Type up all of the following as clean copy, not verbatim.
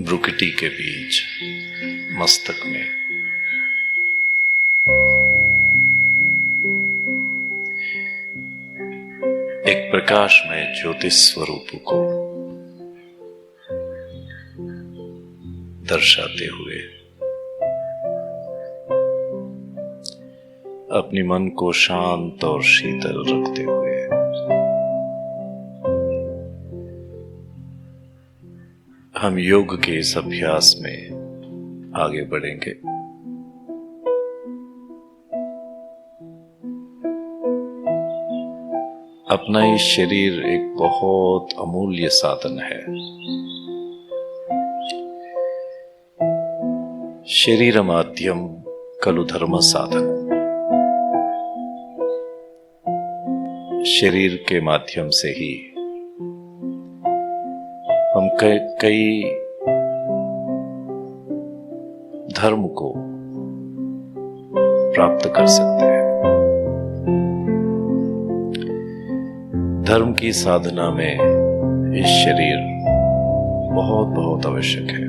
भ्रुकुटी के बीच मस्तक में एक प्रकाशमय ज्योतिष स्वरूप को दर्शाते हुए अपने मन को शांत और शीतल रखते हुए हम योग के इस अभ्यास में आगे बढ़ेंगे। अपना ये शरीर एक बहुत अमूल्य साधन है। शरीर माध्यम खलु धर्म साधन। शरीर के माध्यम से ही हम कई धर्म को प्राप्त कर सकते हैं। धर्म की साधना में इस शरीर बहुत बहुत आवश्यक है।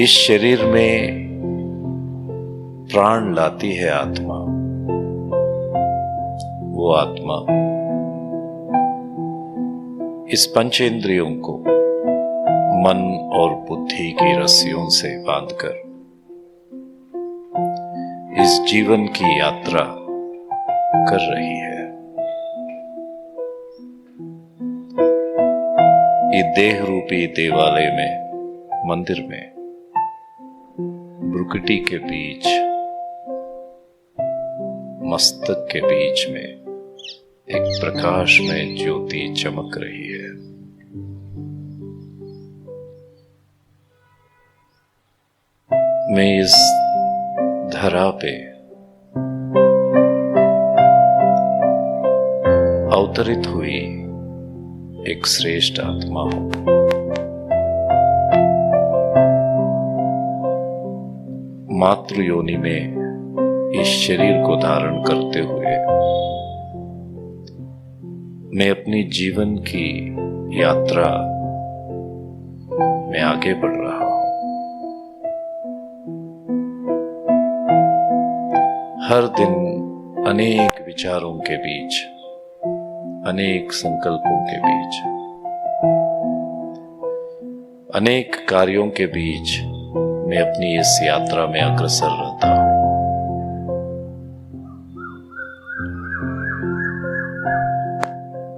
इस शरीर में प्राण लाती है आत्मा। वो आत्मा इस पंचेंद्रियों को मन और बुद्धि की रस्सियों से बांधकर इस जीवन की यात्रा कर रही है। ये देह रूपी देवालय में, मंदिर में, भ्रुकुटी के बीच, मस्तक के बीच में एक प्रकाश में ज्योति चमक रही है। मैं इस धरा पे अवतरित हुई एक श्रेष्ठ आत्मा हूं। मातृ योनि में इस शरीर को धारण करते हुए मैं अपनी जीवन की यात्रा में आगे बढ़ रहा हूं। हर दिन अनेक विचारों के बीच, अनेक संकल्पों के बीच, अनेक कार्यों के बीच मैं अपनी इस यात्रा में अग्रसर रहता हूं।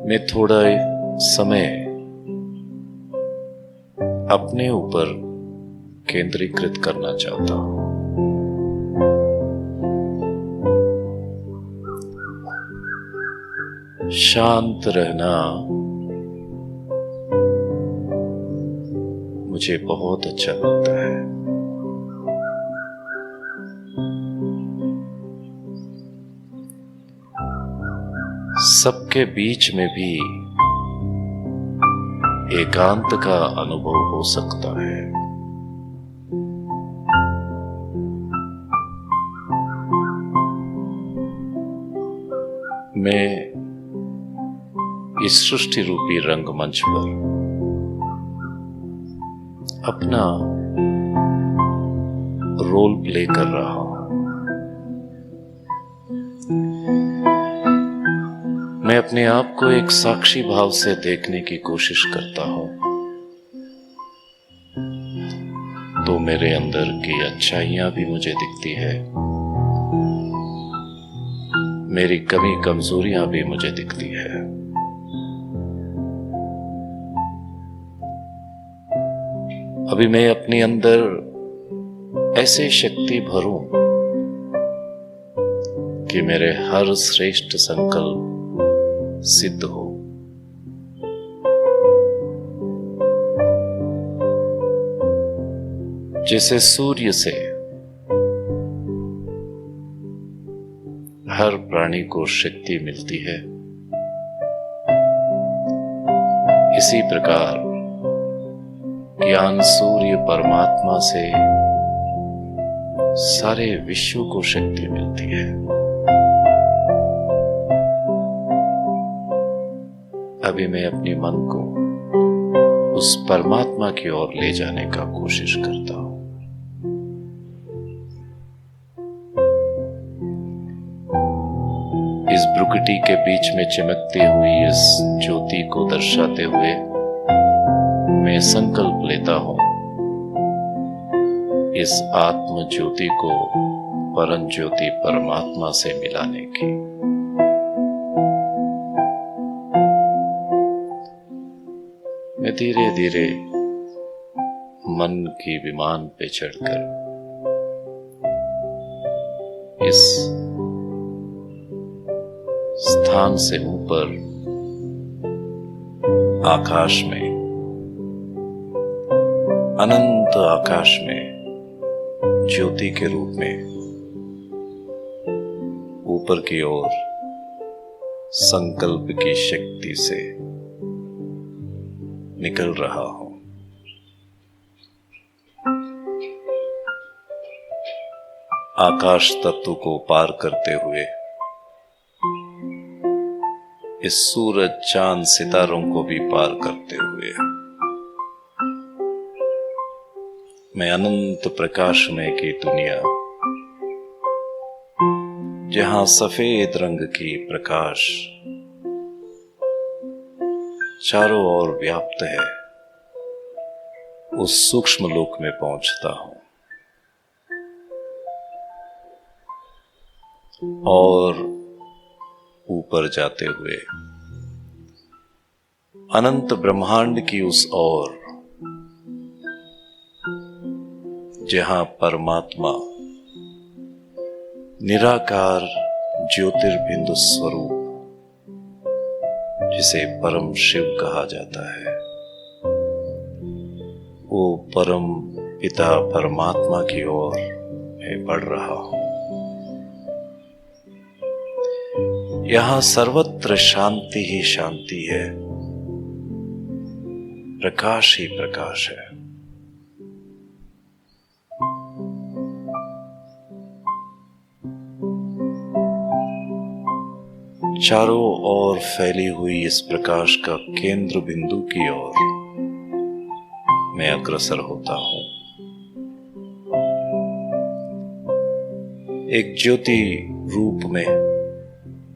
मैं थोड़ा समय अपने ऊपर केंद्रीकृत करना चाहता हूं। शांत रहना मुझे बहुत अच्छा लगता है। सबके बीच में भी एकांत का अनुभव हो सकता है। मैं इस सृष्टि रूपी रंगमंच पर अपना रोल प्ले कर रहा हूं। मैं अपने आप को एक साक्षी भाव से देखने की कोशिश करता हूं तो मेरे अंदर की अच्छाइयां भी मुझे दिखती है, मेरी कमी कमजोरियां भी मुझे दिखती है। अभी मैं अपने अंदर ऐसे शक्ति भरूं कि मेरे हर श्रेष्ठ संकल्प सिद्ध हो। जैसे सूर्य से हर प्राणी को शक्ति मिलती है, इसी प्रकार ज्ञान सूर्य परमात्मा से सारे विश्व को शक्ति मिलती है। अभी मैं अपने मन को उस परमात्मा की ओर ले जाने का कोशिश करता हूं। इस भ्रुकुटी के बीच में चमकती हुई इस ज्योति को दर्शाते हुए मैं संकल्प लेता हूं इस आत्म ज्योति को परम ज्योति परमात्मा से मिलाने की। मैं धीरे धीरे मन की विमान पे चढ़कर इस स्थान से ऊपर आकाश में, अनंत आकाश में ज्योति के रूप में ऊपर की ओर संकल्प की शक्ति से निकल रहा हूं। आकाश तत्व को पार करते हुए इस सूरज चांद सितारों को भी पार करते हुए मैं अनंत प्रकाशमय की दुनिया, जहां सफेद रंग की प्रकाश चारों ओर व्याप्त है, उस सूक्ष्म लोक में पहुंचता हूं और ऊपर जाते हुए अनंत ब्रह्मांड की उस ओर, जहां परमात्मा निराकार ज्योतिर्बिंदु स्वरूप, जिसे परम शिव कहा जाता है, वो परम पिता परमात्मा की ओर मैं बढ़ रहा हूं। यहां सर्वत्र शांति ही शांति है, प्रकाश ही प्रकाश है। चारों ओर फैली हुई इस प्रकाश का केंद्र बिंदु की ओर मैं अग्रसर होता हूं। एक ज्योति रूप में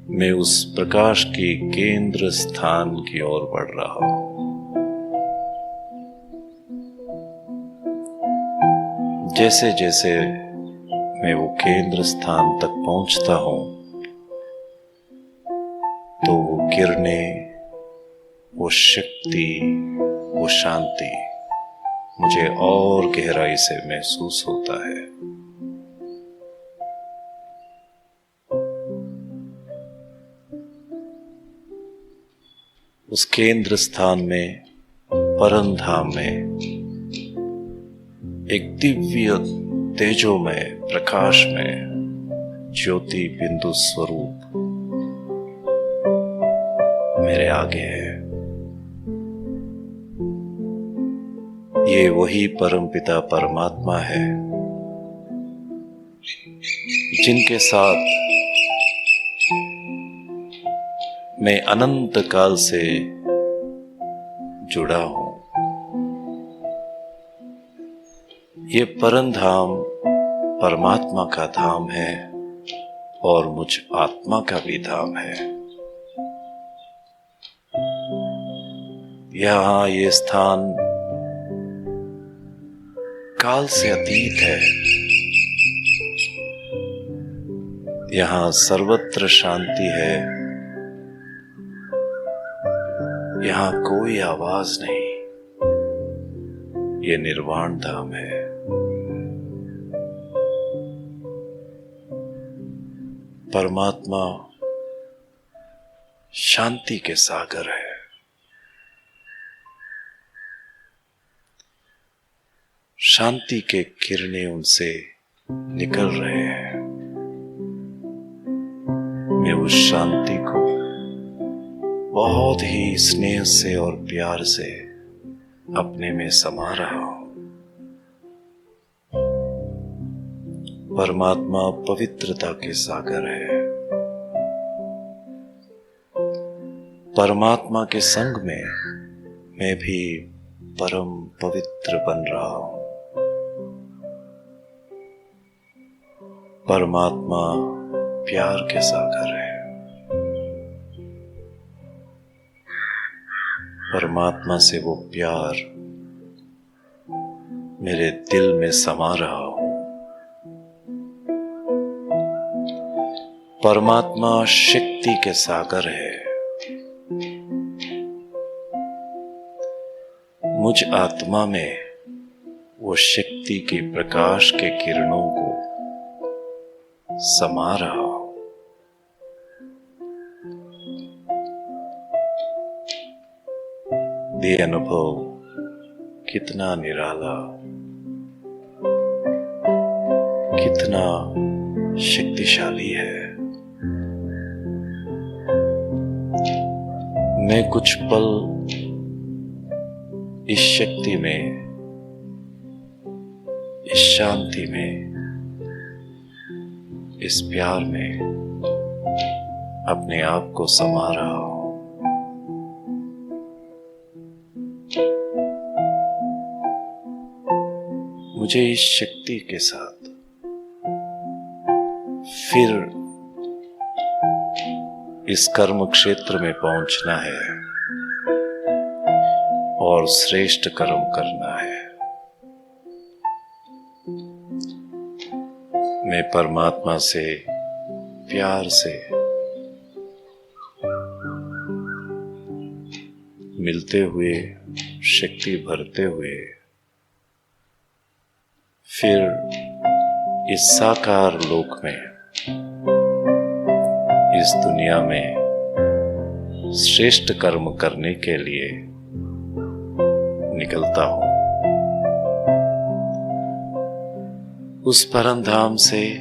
मैं उस प्रकाश के केंद्र स्थान की ओर बढ़ रहा हूं। जैसे जैसे मैं वो केंद्र स्थान तक पहुंचता हूं, तो वो किरणें, वो शक्ति, वो शांति मुझे और गहराई से महसूस होता है। उस केंद्र स्थान में, परम धाम में, एक दिव्य तेजोमय प्रकाश में ज्योति बिंदु स्वरूप मेरे आगे है। ये वही परमपिता परमात्मा है जिनके साथ मैं अनंत काल से जुड़ा हूं। ये परम धाम परमात्मा का धाम है और मुझ आत्मा का भी धाम है। यहां ये स्थान काल से अतीत है। यहां सर्वत्र शांति है। यहां कोई आवाज नहीं। ये निर्वाण धाम है। परमात्मा शांति के सागर है। शांति के किरणें उनसे निकल रहे हैं। मैं उस शांति को बहुत ही स्नेह से और प्यार से अपने में समा रहा हूं। परमात्मा पवित्रता के सागर है। परमात्मा के संग में मैं भी परम पवित्र बन रहा हूं। परमात्मा प्यार के सागर है। परमात्मा से वो प्यार मेरे दिल में समा रहा हूं। परमात्मा शक्ति के सागर है। मुझ आत्मा में वो शक्ति के प्रकाश के किरणों को समा रहा हूं। ये अनुभव कितना निराला, कितना शक्तिशाली है। मैं कुछ पल इस शक्ति में, इस शांति में, इस प्यार में अपने आप को समा रहा हूं। मुझे इस शक्ति के साथ फिर इस कर्म क्षेत्र में पहुंचना है और श्रेष्ठ कर्म करना है। मैं परमात्मा से प्यार से मिलते हुए, शक्ति भरते हुए फिर इस साकार लोक में, इस दुनिया में श्रेष्ठ कर्म करने के लिए निकलता हूं। उस परम धाम से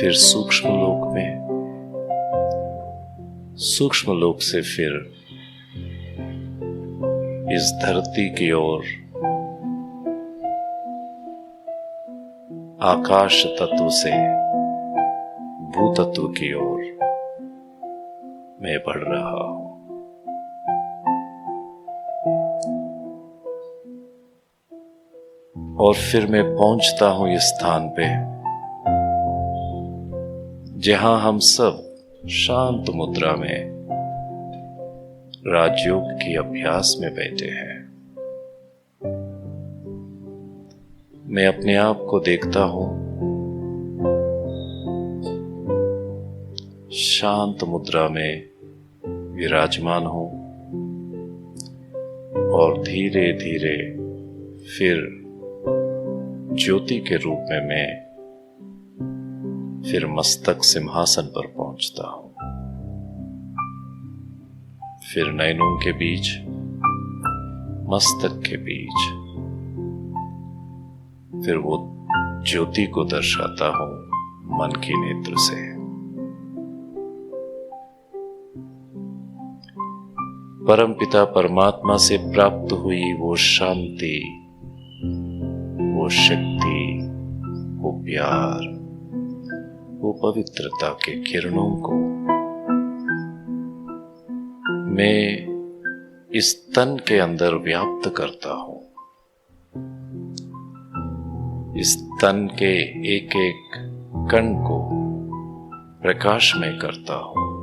फिर सूक्ष्म लोक में, सूक्ष्म लोक से फिर इस धरती की ओर, आकाश तत्व से भूतत्व की ओर मैं बढ़ रहा हूं। और फिर मैं पहुंचता हूं इस स्थान पे जहां हम सब शांत मुद्रा में राजयोग की अभ्यास में बैठे हैं। मैं अपने आप को देखता हूं शांत मुद्रा में विराजमान हूं और धीरे धीरे फिर ज्योति के रूप में मैं फिर मस्तक सिंहासन पर पहुंचता हूं। फिर नयनों के बीच, मस्तक के बीच फिर वो ज्योति को दर्शाता हूं मन के नेत्र से। परमपिता परमात्मा से प्राप्त हुई वो शांति, वो शक्ति, वो प्यार, वो पवित्रता के किरणों को मैं इस तन के अंदर व्याप्त करता हूं। इस तन के एक एक कण को प्रकाशमय करता हूं।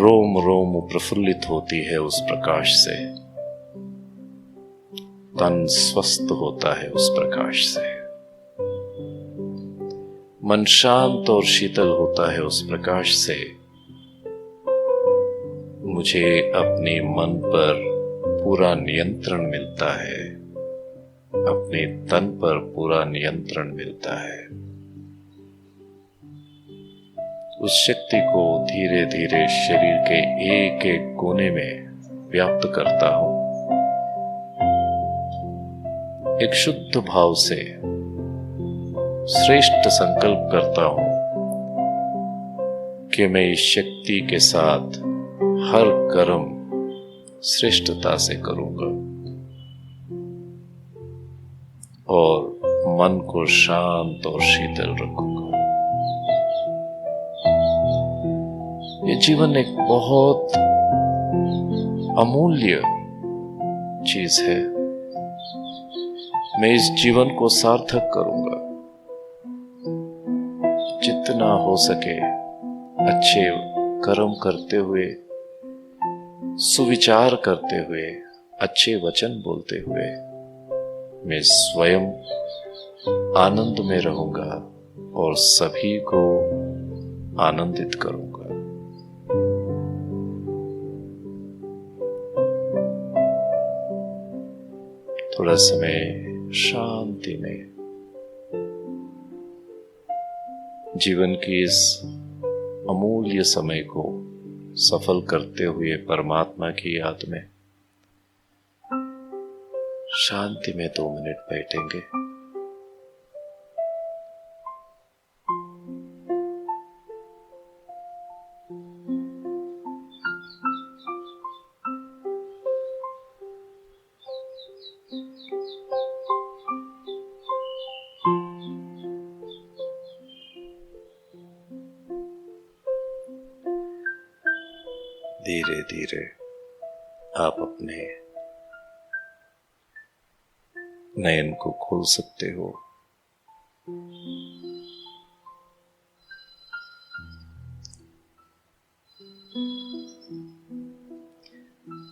रोम रोम प्रफुल्लित होती है उस प्रकाश से। तन स्वस्थ होता है उस प्रकाश से। मन शांत और शीतल होता है उस प्रकाश से। मुझे अपने मन पर पूरा नियंत्रण मिलता है, अपने तन पर पूरा नियंत्रण मिलता है। उस शक्ति को धीरे धीरे शरीर के एक एक कोने में व्याप्त करता हूं। एक शुद्ध भाव से श्रेष्ठ संकल्प करता हूं कि मैं इस शक्ति के साथ हर कर्म श्रेष्ठता से करूंगा और मन को शांत और शीतल रखूंगा। ये जीवन एक बहुत अमूल्य चीज है। मैं इस जीवन को सार्थक करूंगा। जितना हो सके अच्छे कर्म करते हुए, सुविचार करते हुए, अच्छे वचन बोलते हुए मैं स्वयं आनंद में रहूंगा और सभी को आनंदित करूंगा। थोड़ा समय शांति में जीवन की इस अमूल्य समय को सफल करते हुए परमात्मा की याद में शांति में 2 मिनट बैठेंगे। धीरे धीरे आप अपने नयन को खोल सकते हो।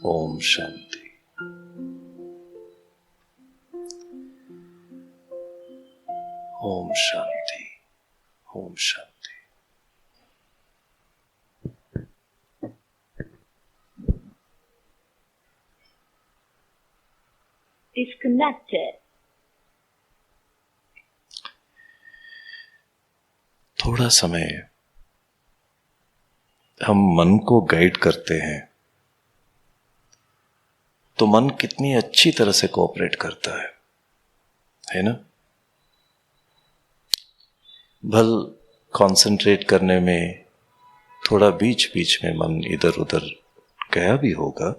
ओम शांति। ओम शांति। ओम शांति। Disconnected. थोड़ा समय हम मन को गाइड करते हैं तो मन कितनी अच्छी तरह से कोऑपरेट करता है ना? भल कंसंट्रेट करने में थोड़ा बीच बीच में मन इधर उधर गया भी होगा,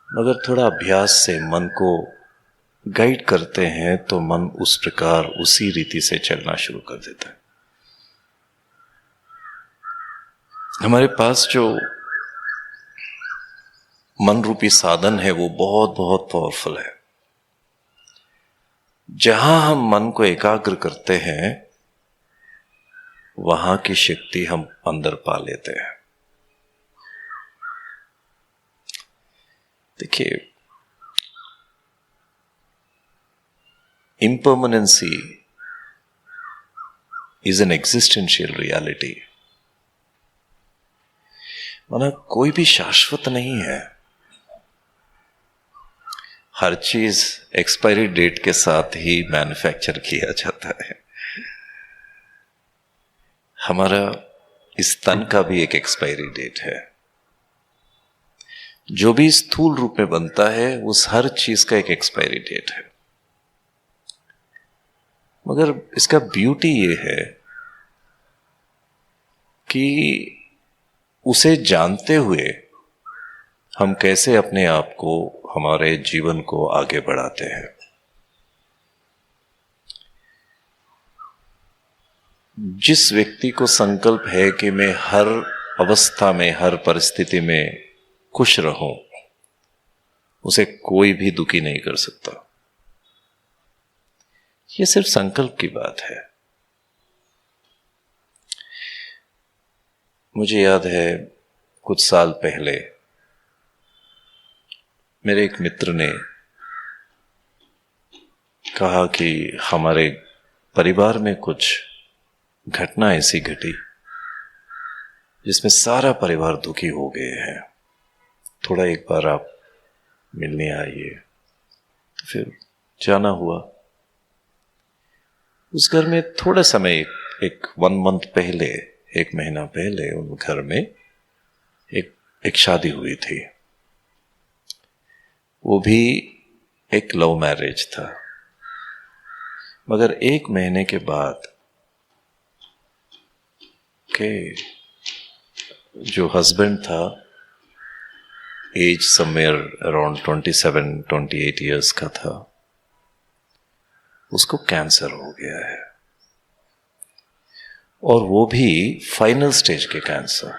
मगर थोड़ा अभ्यास से मन को गाइड करते हैं तो मन उस प्रकार उसी रीति से चलना शुरू कर देता है। हमारे पास जो मन रूपी साधन है वो बहुत बहुत पावरफुल है। जहां हम मन को एकाग्र करते हैं वहां की शक्ति हम अंदर पा लेते हैं। देखिए, impermanency is an existential reality। माना कोई भी शाश्वत नहीं है। हर चीज एक्सपायरी डेट के साथ ही मैन्युफैक्चर किया जाता है। हमारा इस तन का भी एक एक्सपायरी डेट है। जो भी स्थूल रूप में बनता है उस हर चीज का एक एक्सपायरी डेट है। मगर इसका ब्यूटी ये है कि उसे जानते हुए हम कैसे अपने आप को, हमारे जीवन को आगे बढ़ाते हैं। जिस व्यक्ति को संकल्प है कि मैं हर अवस्था में, हर परिस्थिति में खुश रहूं, उसे कोई भी दुखी नहीं कर सकता। यह सिर्फ संकल्प की बात है। मुझे याद है कुछ साल पहले मेरे एक मित्र ने कहा कि हमारे परिवार में कुछ घटना ऐसी घटी जिसमें सारा परिवार दुखी हो गए हैं। थोड़ा एक बार आप मिलने आइए। तो फिर जाना हुआ। उस घर में थोड़ा समय, एक 1 मंथ पहले, 1 महीना पहले उन घर में एक शादी हुई थी। वो भी एक लव मैरिज था। मगर 1 महीने के बाद के जो हस्बैंड था, एज समवेयर अराउंड 27-28 इयर्स का था, उसको कैंसर हो गया है। और वो भी फाइनल स्टेज के कैंसर।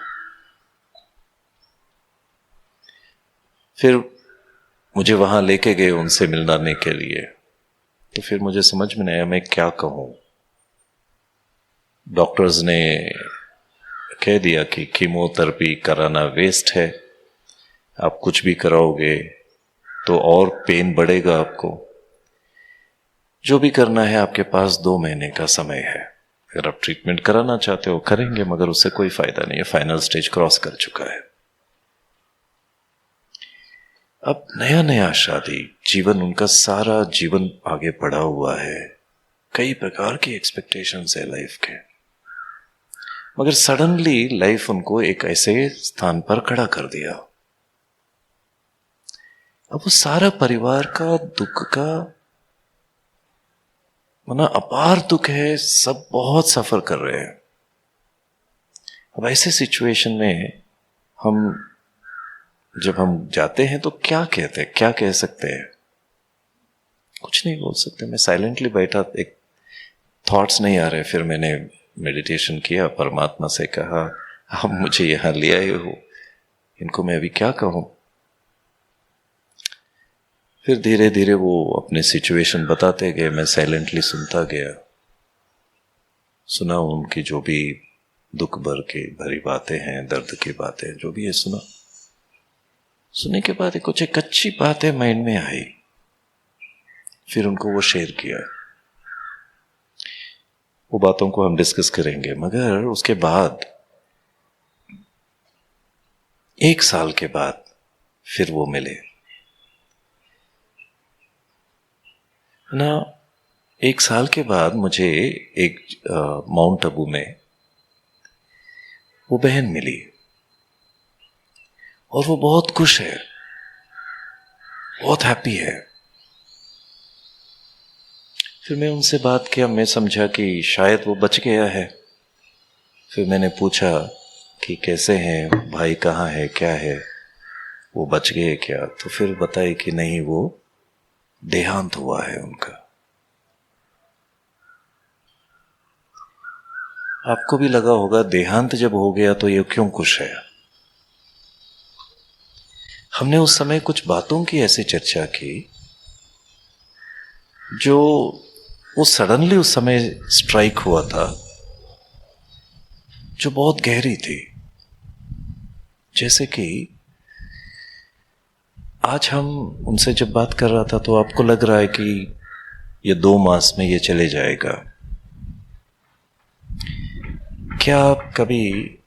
फिर मुझे वहां लेके गए उनसे मिलने के लिए। तो फिर मुझे समझ में नहीं आया मैं क्या कहूं। डॉक्टर्स ने कह दिया कि कीमोथेरेपी कराना वेस्ट है, आप कुछ भी कराओगे तो और पेन बढ़ेगा आपको। जो भी करना है आपके पास 2 महीने का समय है, अगर आप ट्रीटमेंट कराना चाहते हो करेंगे, मगर उससे कोई फायदा नहीं है, फाइनल स्टेज क्रॉस कर चुका है। अब नया नया शादी जीवन, उनका सारा जीवन आगे बढ़ा हुआ है, कई प्रकार की एक्सपेक्टेशंस है लाइफ के, मगर सडनली लाइफ उनको एक ऐसे स्थान पर खड़ा कर दिया। अब वो सारा परिवार का दुख का माना अपार दुख है, सब बहुत सफर कर रहे हैं। अब ऐसे सिचुएशन में जब हम जाते हैं तो क्या कहते हैं, क्या कह सकते हैं? कुछ नहीं बोल सकते। मैं साइलेंटली बैठा, एक थॉट्स नहीं आ रहे। फिर मैंने मेडिटेशन किया, परमात्मा से कहा आप मुझे यहां ले आए हो, इनको मैं अभी क्या कहूं। फिर धीरे धीरे वो अपने सिचुएशन बताते गए, मैं साइलेंटली सुनता गया, सुना उनकी जो भी दुख भरी बातें हैं, दर्द की बातें जो भी है सुना। सुनने के बाद कुछ एक अच्छी बातें माइंड में आई, फिर उनको वो शेयर किया। वो बातों को हम डिस्कस करेंगे, मगर उसके बाद 1 साल के बाद फिर वो मिले ना। 1 साल के बाद मुझे एक माउंट आबू में वो बहन मिली और वो बहुत खुश है, बहुत हैप्पी है। फिर मैं उनसे बात किया, मैं समझा कि शायद वो बच गया है। फिर मैंने पूछा कि कैसे हैं भाई, कहाँ है, क्या है, वो बच गए क्या? तो फिर बताए कि नहीं, वो देहांत हुआ है उनका। आपको भी लगा होगा देहांत जब हो गया तो ये क्यों खुश है। हमने उस समय कुछ बातों की ऐसी चर्चा की जो वो सडनली उस समय स्ट्राइक हुआ था, जो बहुत गहरी थी। जैसे कि आज हम उनसे जब बात कर रहा था तो आपको लग रहा है कि ये 2 मास में ये चले जाएगा। क्या आप कभी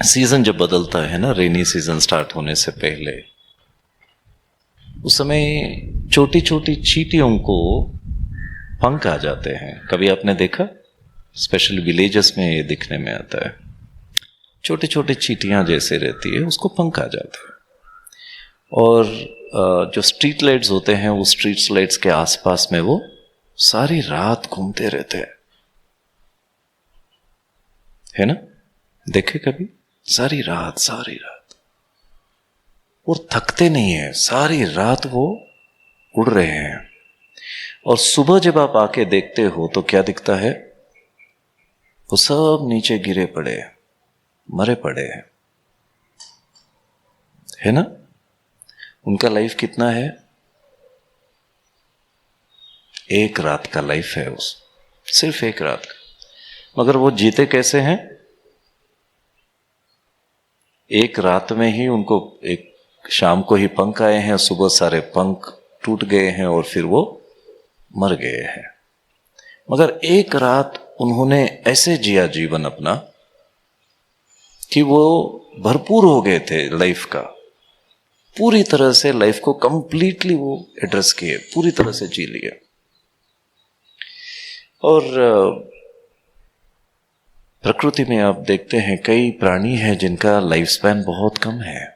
सीजन जब बदलता है ना, रेनी सीजन स्टार्ट होने से पहले, उस समय छोटी छोटी चींटियों को पंख आ जाते हैं। कभी आपने देखा? स्पेशली विलेजेस में ये दिखने में आता है। छोटी छोटी चींटियां जैसे रहती है, उसको पंख आ जाते हैं। और जो स्ट्रीट लाइट्स होते हैं, वो स्ट्रीट लाइट्स के आसपास में वो सारी रात घूमते रहते हैं, है ना? देखे कभी? सारी रात और थकते नहीं है, सारी रात वो उड़ रहे हैं। और सुबह जब आप आके देखते हो तो क्या दिखता है? वो सब नीचे गिरे पड़े, मरे पड़े हैं, है ना? उनका लाइफ कितना है? 1 रात का लाइफ है, सिर्फ 1 रात का। मगर वो जीते कैसे हैं? 1 रात में ही उनको एक शाम को ही पंख आए हैं, सुबह सारे पंख टूट गए हैं और फिर वो मर गए हैं। मगर 1 रात उन्होंने ऐसे जिया जीवन अपना कि वो भरपूर हो गए थे लाइफ का, पूरी तरह से लाइफ को कंप्लीटली वो एड्रेस किए, पूरी तरह से जी लिए। और प्रकृति में आप देखते हैं कई प्राणी हैं जिनका लाइफ स्पैन बहुत कम है।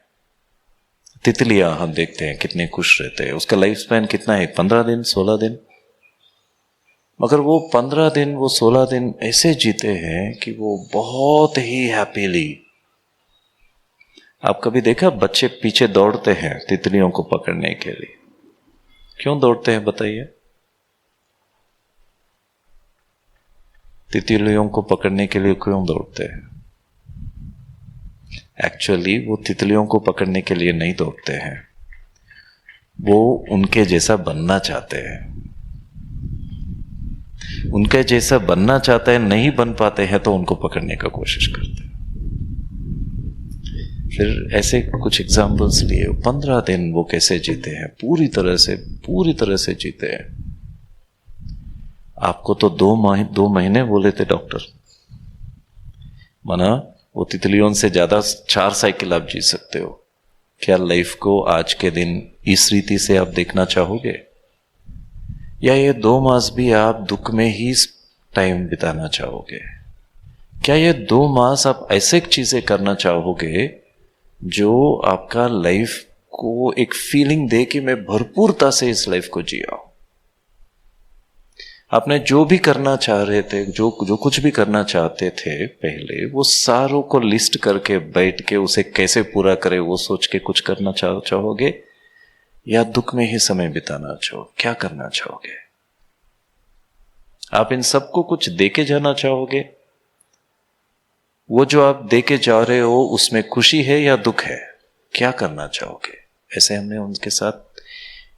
तितलियां हम देखते हैं कितने खुश रहते हैं, उसका लाइफ स्पैन कितना है? 15 दिन, 16 दिन। मगर वो 15 दिन, वो 16 दिन ऐसे जीते हैं कि वो बहुत ही हैप्पीली। आप कभी देखा बच्चे पीछे दौड़ते हैं तितलियों को पकड़ने के लिए? क्यों दौड़ते हैं बताइए? तितलियों को पकड़ने के लिए क्यों दौड़ते हैं? एक्चुअली वो तितलियों को पकड़ने के लिए नहीं दौड़ते हैं, वो उनके जैसा बनना चाहते हैं। उनके जैसा बनना चाहते हैं, नहीं बन पाते हैं तो उनको पकड़ने का कोशिश करते हैं। फिर ऐसे कुछ एग्जाम्पल्स लिए, 15 दिन वो कैसे जीते हैं, पूरी तरह से जीते हैं। आपको तो 2 महीने बोले थे डॉक्टर, माना वो तितलियों से ज्यादा 4 साइकिल आप जी सकते हो। क्या लाइफ को आज के दिन इस रीति से आप देखना चाहोगे, या ये 2 मास भी आप दुख में ही टाइम बिताना चाहोगे? क्या ये 2 मास आप ऐसे चीजें करना चाहोगे जो आपका लाइफ को एक फीलिंग दे कि मैं भरपूरता से इस लाइफ को जिया हूं? आपने जो भी करना चाह रहे थे, जो कुछ भी करना चाहते थे पहले, वो सारों को लिस्ट करके बैठ के उसे कैसे पूरा करे वो सोच के कुछ करना चाहोगे, या दुख में ही समय बिताना चाहो? क्या करना चाहोगे? आप इन सबको कुछ देके जाना चाहोगे? वो जो आप देके जा रहे हो उसमें खुशी है या दुख है? क्या करना चाहोगे? ऐसे हमने उनके साथ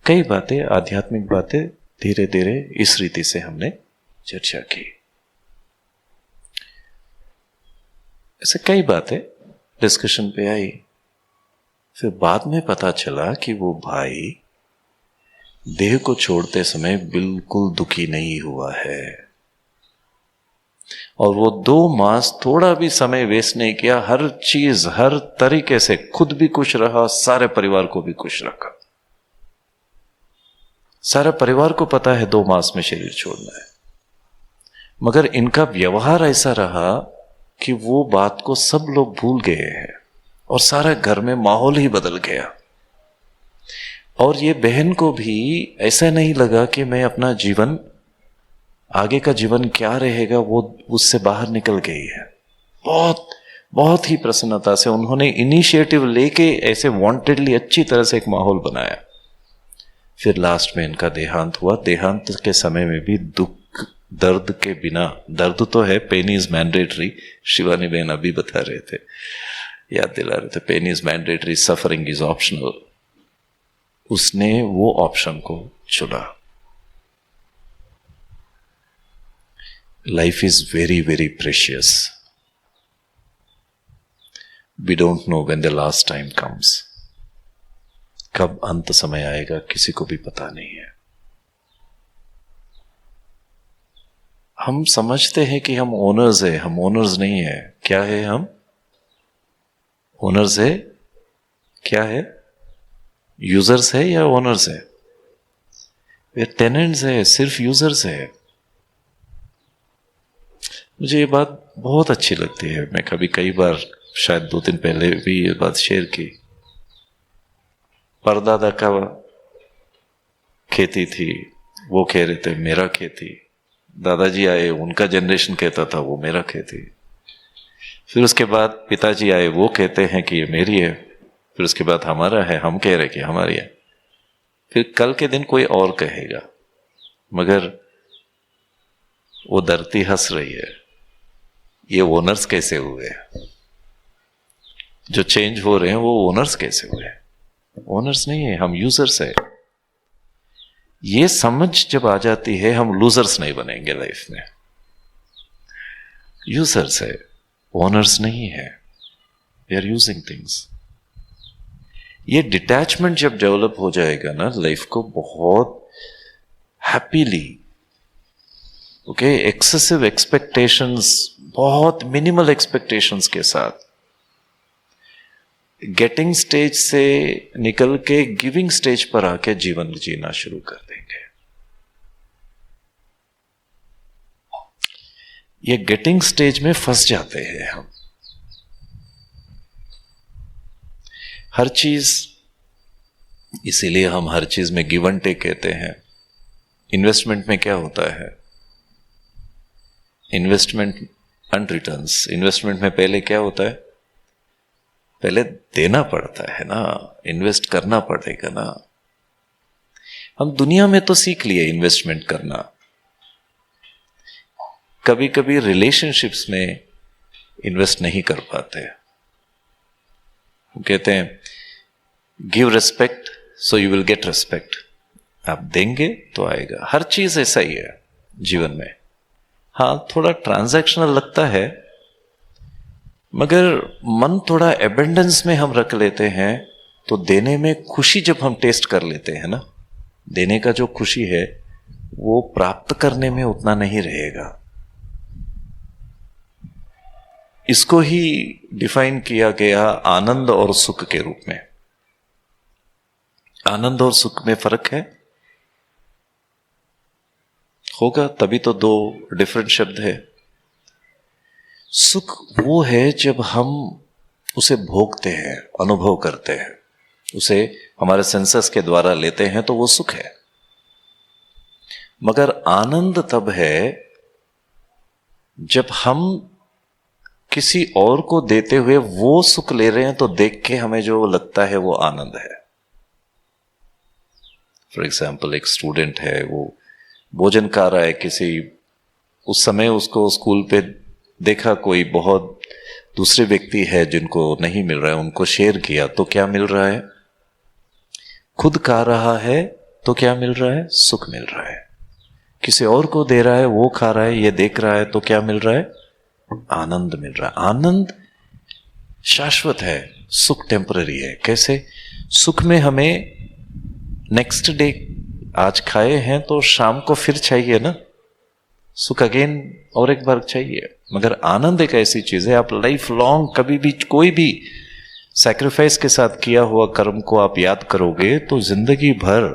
कई बातें, आध्यात्मिक बातें धीरे धीरे इस रीति से हमने चर्चा की। ऐसे कई बातें डिस्कशन पे आई। फिर बाद में पता चला कि वो भाई देह को छोड़ते समय बिल्कुल दुखी नहीं हुआ है, और वो 2 मास थोड़ा भी समय वेस्ट नहीं किया। हर चीज, हर तरीके से खुद भी खुश रहा, सारे परिवार को भी खुश रखा। सारा परिवार को पता है 2 मास में शरीर छोड़ना है, मगर इनका व्यवहार ऐसा रहा कि वो बात को सब लोग भूल गए हैं और सारा घर में माहौल ही बदल गया। और ये बहन को भी ऐसा नहीं लगा कि मैं अपना जीवन, आगे का जीवन क्या रहेगा, वो उससे बाहर निकल गई है। बहुत ही प्रसन्नता से उन्होंने इनिशिएटिव लेके ऐसे वांटेडली अच्छी तरह से एक माहौल बनाया। फिर लास्ट में इनका देहांत हुआ। देहांत के समय में भी दुख, दर्द के बिना, दर्द तो है, पेन इज मैंडेटरी, शिवानी बहन अभी बता रहे थे, याद दिला रहे थे, pain is mandatory, suffering is optional. उसने वो ऑप्शन को चुना। Life is very very precious. We don't know when the last time comes. कब अंत समय आएगा किसी को भी पता नहीं है। हम समझते हैं कि हम ओनर्स है, हम ओनर्स नहीं है। क्या है हम? ओनर्स है? क्या है? यूजर्स है या ओनर्स है? वे टेनेंट्स है, सिर्फ यूजर्स है। मुझे ये बात बहुत अच्छी लगती है। मैं कई बार, शायद 2 दिन पहले भी ये बात शेयर की। परदादा का खेती थी, वो कह रहे थे मेरा खेती। दादाजी आए, उनका जनरेशन कहता था वो मेरा खेती। फिर उसके बाद पिताजी आए, वो कहते हैं कि ये मेरी है। फिर उसके बाद हमारा है, हम कह रहे कि हमारी है। फिर कल के दिन कोई और कहेगा, मगर वो धरती हंस रही है। ये ओनर्स कैसे हुए? जो चेंज हो रहे हैं वो ओनर्स कैसे हुए? ओनर्स नहीं है, हम यूजर्स है। ये समझ जब आ जाती है, हम लूजर्स नहीं बनेंगे लाइफ में। यूजर्स है, ओनर्स नहीं है। We are using things. ये डिटैचमेंट जब डेवलप हो जाएगा ना, लाइफ को बहुत हैप्पीली, ओके, एक्सेसिव एक्सपेक्टेशंस, बहुत मिनिमल एक्सपेक्टेशंस के साथ गेटिंग स्टेज से निकल के गिविंग स्टेज पर आके जीवन जीना शुरू कर देंगे। ये गेटिंग स्टेज में फंस जाते हैं हम। हर चीज, इसीलिए हम हर चीज में गिव एंड टेक कहते हैं। इन्वेस्टमेंट में क्या होता है? Investment and returns. इन्वेस्टमेंट में पहले क्या होता है? पहले देना पड़ता है ना, इन्वेस्ट करना पड़ेगा ना। हम दुनिया में तो सीख लिए इन्वेस्टमेंट करना। कभी कभी रिलेशनशिप्स में इन्वेस्ट नहीं कर पाते। कहते हैं give respect so you will get respect. आप देंगे तो आएगा। हर चीज ऐसा ही है जीवन में। हाँ, थोड़ा ट्रांजैक्शनल लगता है, मगर मन थोड़ा एबेंडेंस में हम रख लेते हैं तो देने में खुशी जब हम टेस्ट कर लेते हैं ना, देने का जो खुशी है वो प्राप्त करने में उतना नहीं रहेगा। इसको ही डिफाइन किया गया आनंद और सुख के रूप में। आनंद और सुख में फर्क है, होगा तभी तो दो डिफरेंट शब्द है। सुख वो है जब हम उसे भोगते हैं, अनुभव करते हैं, उसे हमारे सेंसेस के द्वारा लेते हैं तो वो सुख है। मगर आनंद तब है जब हम किसी और को देते हुए वो सुख ले रहे हैं तो देख के हमें जो लगता है वो आनंद है। फॉर एग्जाम्पल, एक स्टूडेंट है, वो भोजन खा रहा है किसी, उस समय उसको स्कूल पे देखा कोई बहुत दूसरे व्यक्ति है जिनको नहीं मिल रहा है, उनको शेयर किया तो क्या मिल रहा है? खुद खा रहा है तो क्या मिल रहा है? सुख मिल रहा है। किसी और को दे रहा है, वो खा रहा है, ये देख रहा है तो क्या मिल रहा है? आनंद मिल रहा है। आनंद शाश्वत है, सुख टेम्पररी है। कैसे? सुख में हमें नेक्स्ट डे आज खाए हैं तो शाम को फिर चाहिए ना, सुख अगेन और एक बार चाहिए। मगर आनंद एक ऐसी चीज है, आप लाइफ लॉन्ग कभी भी कोई भी सैक्रिफाइस के साथ किया हुआ कर्म को आप याद करोगे तो जिंदगी भर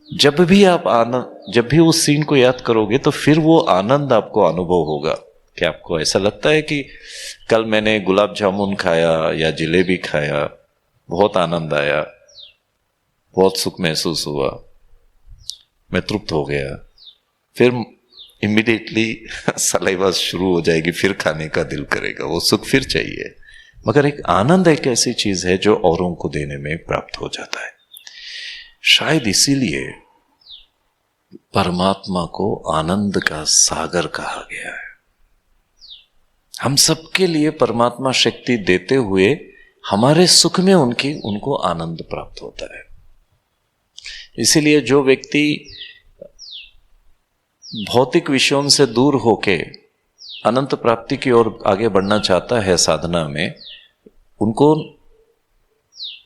जब भी आप आनंद, जब भी उस सीन को याद करोगे तो फिर वो आनंद आपको अनुभव होगा। क्या आपको ऐसा लगता है कि कल मैंने गुलाब जामुन खाया या जलेबी खाया, बहुत आनंद आया, बहुत सुख महसूस हुआ, मैं तृप्त हो गया, फिर इमीडिएटली सलाइवा शुरू हो जाएगी, फिर खाने का दिल करेगा, वो सुख फिर चाहिए। मगर एक आनंद एक ऐसी चीज है जो औरों को देने में प्राप्त हो जाता है। शायद इसीलिए परमात्मा को आनंद का सागर कहा गया है। हम सबके लिए परमात्मा शक्ति देते हुए हमारे सुख में उनको आनंद प्राप्त होता है। इसीलिए जो व्यक्ति भौतिक विषयों से दूर होके अनंत प्राप्ति की ओर आगे बढ़ना चाहता है साधना में, उनको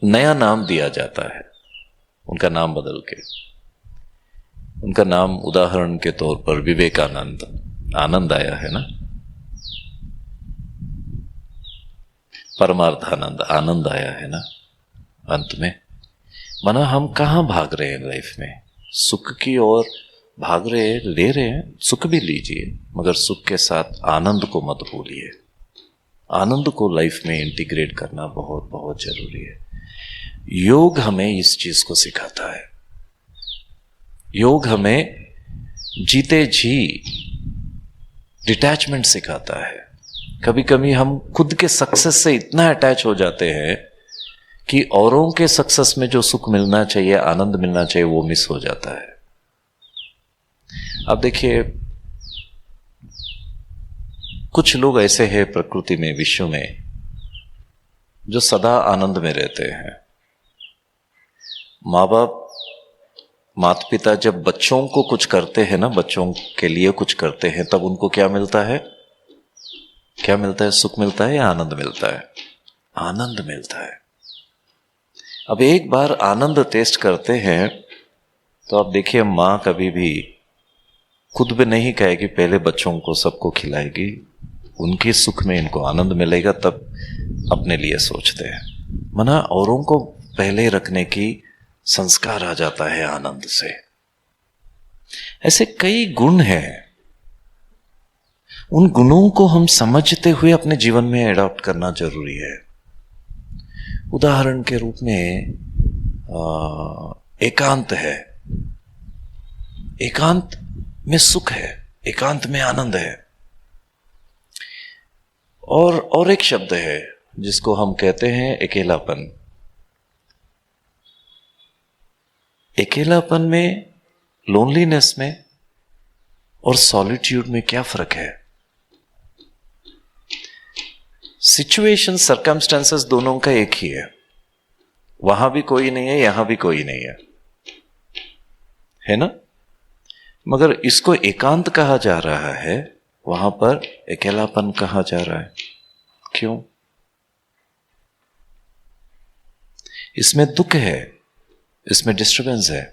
नया नाम दिया जाता है, उनका नाम बदल के। उनका नाम उदाहरण के तौर पर विवेकानंद, आनंद आया है ना, परमार्थानंद, आनंद आया है ना अंत में। माना हम कहां भाग रहे हैं लाइफ में? सुख की ओर भाग रहे हैं, ले रहे हैं, सुख भी लीजिए मगर सुख के साथ आनंद को मत भूलिए। आनंद को लाइफ में इंटीग्रेट करना बहुत बहुत जरूरी है। योग हमें इस चीज को सिखाता है। योग हमें जीते जी डिटैचमेंट सिखाता है। कभी कभी हम खुद के सक्सेस से इतना अटैच हो जाते हैं कि औरों के सक्सेस में जो सुख मिलना चाहिए, आनंद मिलना चाहिए, वो मिस हो जाता है। अब देखिए, कुछ लोग ऐसे हैं प्रकृति में, विश्व में, जो सदा आनंद में रहते हैं। माँ बाप, माता पिता जब बच्चों को कुछ करते हैं ना, बच्चों के लिए कुछ करते हैं, तब उनको क्या मिलता है? क्या मिलता है? सुख मिलता है या आनंद मिलता है? आनंद मिलता है। अब एक बार आनंद टेस्ट करते हैं तो आप देखिए, माँ कभी भी खुद भी नहीं कहेगी पहले बच्चों को सबको खिलाएगी, उनके सुख में इनको आनंद मिलेगा तब अपने लिए सोचते हैं। मना औरों को पहले रखने की संस्कार आ जाता है आनंद से। ऐसे कई गुण हैं, उन गुणों को हम समझते हुए अपने जीवन में एडॉप्ट करना जरूरी है। उदाहरण के रूप में एकांत है, एकांत में सुख है, एकांत में आनंद है। और एक शब्द है जिसको हम कहते हैं अकेलापन। अकेलापन में, लोनलीनेस में और सॉलिट्यूड में क्या फर्क है? सिचुएशन, सर्कमस्टेंसेस दोनों का एक ही है। वहां भी कोई नहीं है, यहां भी कोई नहीं है ना? मगर इसको एकांत कहा जा रहा है, वहां पर अकेलापन कहा जा रहा है। क्यों? इसमें दुख है, इसमें डिस्टरबेंस है,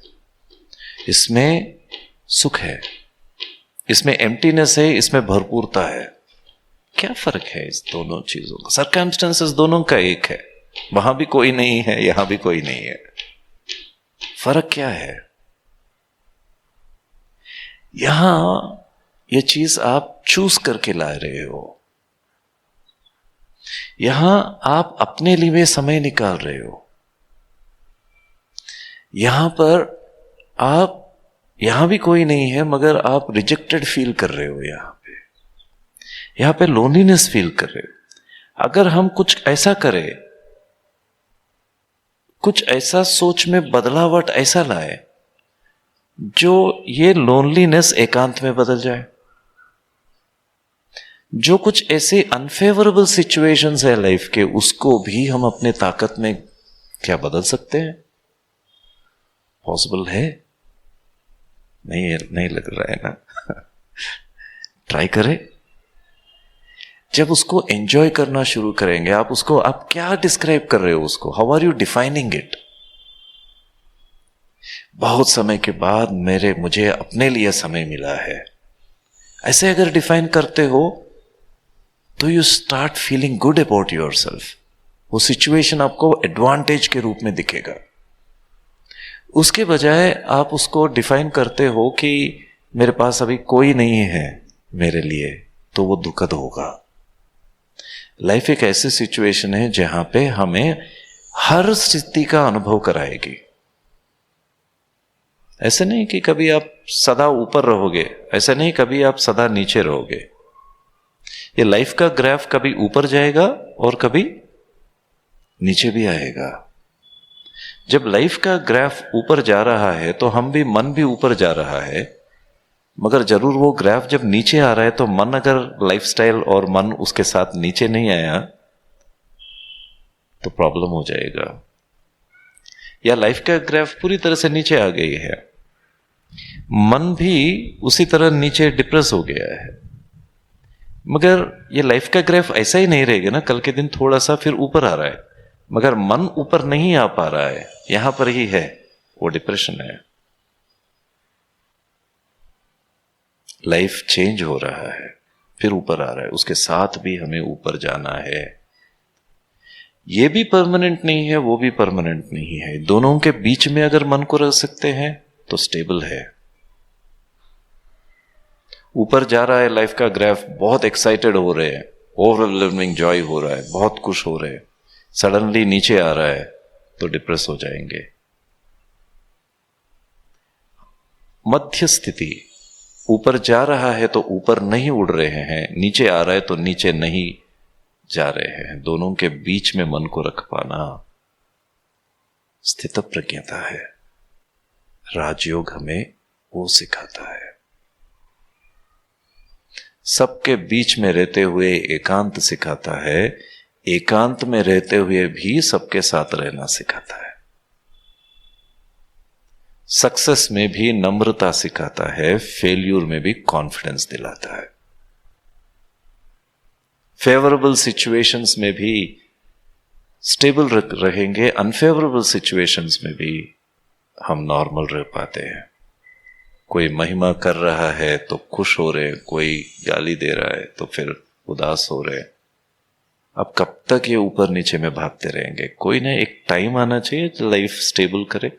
इसमें सुख है, इसमें एम्प्टीनेस है, इसमें भरपूरता है। क्या फर्क है इस दोनों चीजों का? सर्कमस्टेंसेस दोनों का एक है, वहां भी कोई नहीं है, यहां भी कोई नहीं है। फर्क क्या है? यहां ये चीज आप चूज करके ला रहे हो, यहां आप अपने लिए समय निकाल रहे हो, यहां पर आप, यहां भी कोई नहीं है मगर आप रिजेक्टेड फील कर रहे हो, यहां पे लोनलीनेस फील कर रहे हो। अगर हम कुछ ऐसा करें, कुछ ऐसा सोच में बदलावट ऐसा लाए जो ये लोनलीनेस एकांत में बदल जाए, जो कुछ ऐसे अनफेवरेबल सिचुएशंस है लाइफ के, उसको भी हम अपने ताकत में क्या बदल सकते हैं? पॉसिबल है? नहीं लग रहा है ना? ट्राई करें। जब उसको एंजॉय करना शुरू करेंगे, आप क्या डिस्क्राइब कर रहे हो उसको? How are you defining it? बहुत समय के बाद मुझे अपने लिए समय मिला है, ऐसे अगर डिफाइन करते हो तो you start feeling good about yourself. वो सिचुएशन आपको एडवांटेज के रूप में दिखेगा। उसके बजाय आप उसको डिफाइन करते हो कि मेरे पास अभी कोई नहीं है मेरे लिए, तो वो दुखद होगा। लाइफ एक ऐसी सिचुएशन है जहां पे हमें हर स्थिति का अनुभव कराएगी। ऐसे नहीं कि कभी आप सदा ऊपर रहोगे, ऐसे नहीं कभी आप सदा नीचे रहोगे। ये लाइफ का ग्राफ कभी ऊपर जाएगा और कभी नीचे भी आएगा। जब लाइफ का ग्राफ ऊपर जा रहा है तो मन भी ऊपर जा रहा है, मगर जरूर वो ग्राफ जब नीचे आ रहा है तो मन, अगर लाइफस्टाइल और मन उसके साथ नीचे नहीं आया तो प्रॉब्लम हो जाएगा। या लाइफ का ग्राफ पूरी तरह से नीचे आ गई है, मन भी उसी तरह नीचे डिप्रेस हो गया है, मगर ये लाइफ का ग्राफ ऐसा ही नहीं रहेगा ना। कल के दिन थोड़ा सा फिर ऊपर आ रहा है, मगर मन ऊपर नहीं आ पा रहा है, यहां पर ही है, वो डिप्रेशन है। लाइफ चेंज हो रहा है, फिर ऊपर आ रहा है, उसके साथ भी हमें ऊपर जाना है। ये भी परमानेंट नहीं है, वो भी परमानेंट नहीं है। दोनों के बीच में अगर मन को रख सकते हैं तो स्टेबल है। ऊपर जा रहा है लाइफ का ग्राफ, बहुत एक्साइटेड हो रहे हैं, ओवरवेलमिंग जॉय हो रहा है, बहुत खुश हो रहे हैं। सडनली नीचे आ रहा है तो डिप्रेस हो जाएंगे। मध्य स्थिति, ऊपर जा रहा है तो ऊपर नहीं उड़ रहे हैं, नीचे आ रहा है तो नीचे नहीं जा रहे हैं। दोनों के बीच में मन को रख पाना स्थित प्रज्ञता है। राजयोग हमें वो सिखाता है। सबके बीच में रहते हुए एकांत सिखाता है, एकांत में रहते हुए भी सबके साथ रहना सिखाता है। सक्सेस में भी नम्रता सिखाता है, फेल्यूर में भी कॉन्फिडेंस दिलाता है। फेवरेबल सिचुएशंस में भी स्टेबल रहेंगे, अनफेवरेबल सिचुएशंस में भी हम नॉर्मल रह पाते हैं। कोई महिमा कर रहा है तो खुश हो रहे, कोई गाली दे रहा है तो फिर उदास हो रहे। अब कब तक ये ऊपर नीचे में भागते रहेंगे? कोई ना एक टाइम आना चाहिए जो लाइफ स्टेबल करे।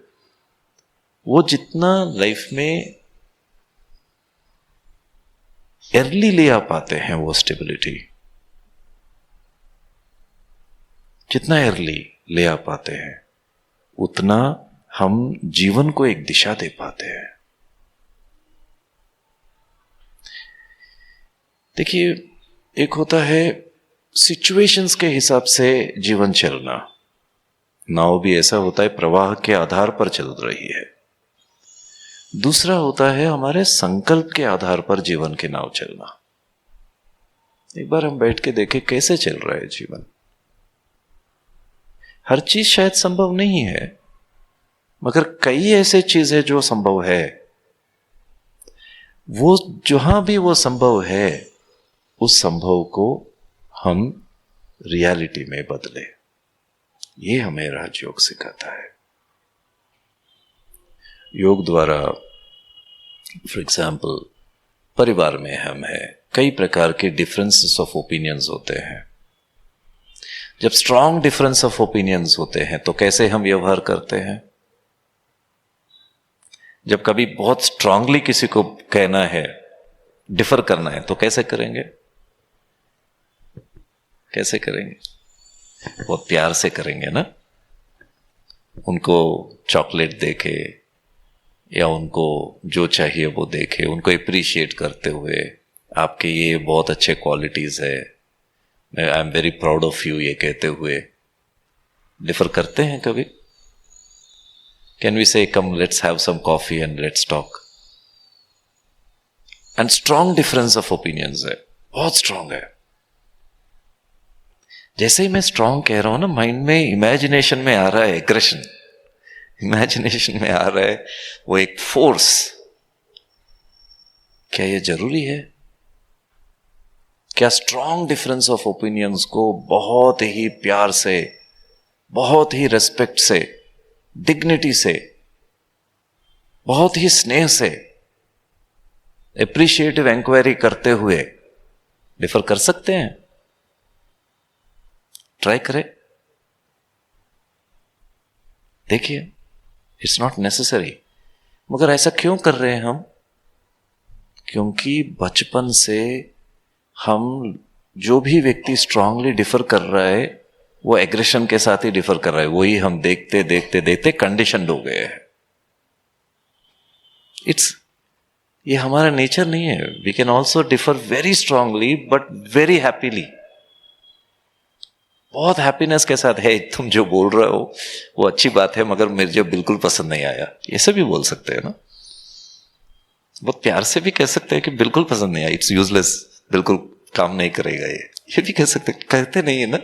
वो जितना लाइफ में अर्ली ले आ पाते हैं वो स्टेबिलिटी, जितना अर्ली ले आ पाते हैं उतना हम जीवन को एक दिशा दे पाते हैं। देखिए, एक होता है सिचुएशंस के हिसाब से जीवन चलना, नाव भी ऐसा होता है प्रवाह के आधार पर चल रही है। दूसरा होता है हमारे संकल्प के आधार पर जीवन की नाव चलना। एक बार हम बैठ के देखें कैसे चल रहा है जीवन। हर चीज शायद संभव नहीं है, मगर कई ऐसे चीजें जो संभव है, वो जहां भी वो संभव है, उस संभव को हम रियलिटी में बदले। ये हमें राजयोग सिखाता है। योग द्वारा फॉर एग्जाम्पल परिवार में हम है, कई प्रकार के डिफरेंसेस ऑफ ओपिनियंस होते हैं। जब स्ट्रांग डिफरेंस ऑफ ओपिनियंस होते हैं तो कैसे हम व्यवहार करते हैं? जब कभी बहुत स्ट्रांगली किसी को कहना है, डिफर करना है, तो कैसे करेंगे? कैसे करेंगे? बहुत प्यार से करेंगे ना। उनको चॉकलेट देके या उनको जो चाहिए वो देके, उनको अप्रिशिएट करते हुए, आपके ये बहुत अच्छे क्वालिटीज है, I am very proud of you, ये कहते हुए डिफर करते हैं कभी? Can we say come let's have some coffee and let's talk? And strong difference of opinions है, बहुत स्ट्रांग है। जैसे ही मैं स्ट्रांग कह रहा हूं ना, माइंड में इमेजिनेशन में आ रहा है एग्रेशन, इमेजिनेशन में आ रहा है वो एक फोर्स। क्या ये जरूरी है? क्या स्ट्रांग डिफरेंस ऑफ ओपिनियंस को बहुत ही प्यार से, बहुत ही रेस्पेक्ट से, डिग्निटी से, बहुत ही स्नेह से, एप्रिशिएटिव इंक्वायरी करते हुए डिफर कर सकते हैं? ट्राई करें, देखिए, इट्स नॉट नेसेसरी। मगर ऐसा क्यों कर रहे हैं हम? क्योंकि बचपन से हम, जो भी व्यक्ति स्ट्रांगली डिफर कर रहा है वो एग्रेशन के साथ ही डिफर कर रहा है, वही हम देखते देखते देखते कंडीशनड हो गए हैं। ये हमारा नेचर नहीं है। We can also differ very strongly but very happily, बहुत हैप्पीनेस के साथ, है तुम जो बोल रहे हो वो अच्छी बात है मगर मुझे बिल्कुल पसंद नहीं आया, ऐसे भी बोल सकते हैं ना। बहुत प्यार से भी कह सकते हैं कि बिल्कुल पसंद नहीं आया, इट्स यूजलेस, बिल्कुल काम नहीं करेगा ये भी कह सकते, कहते नहीं है ना।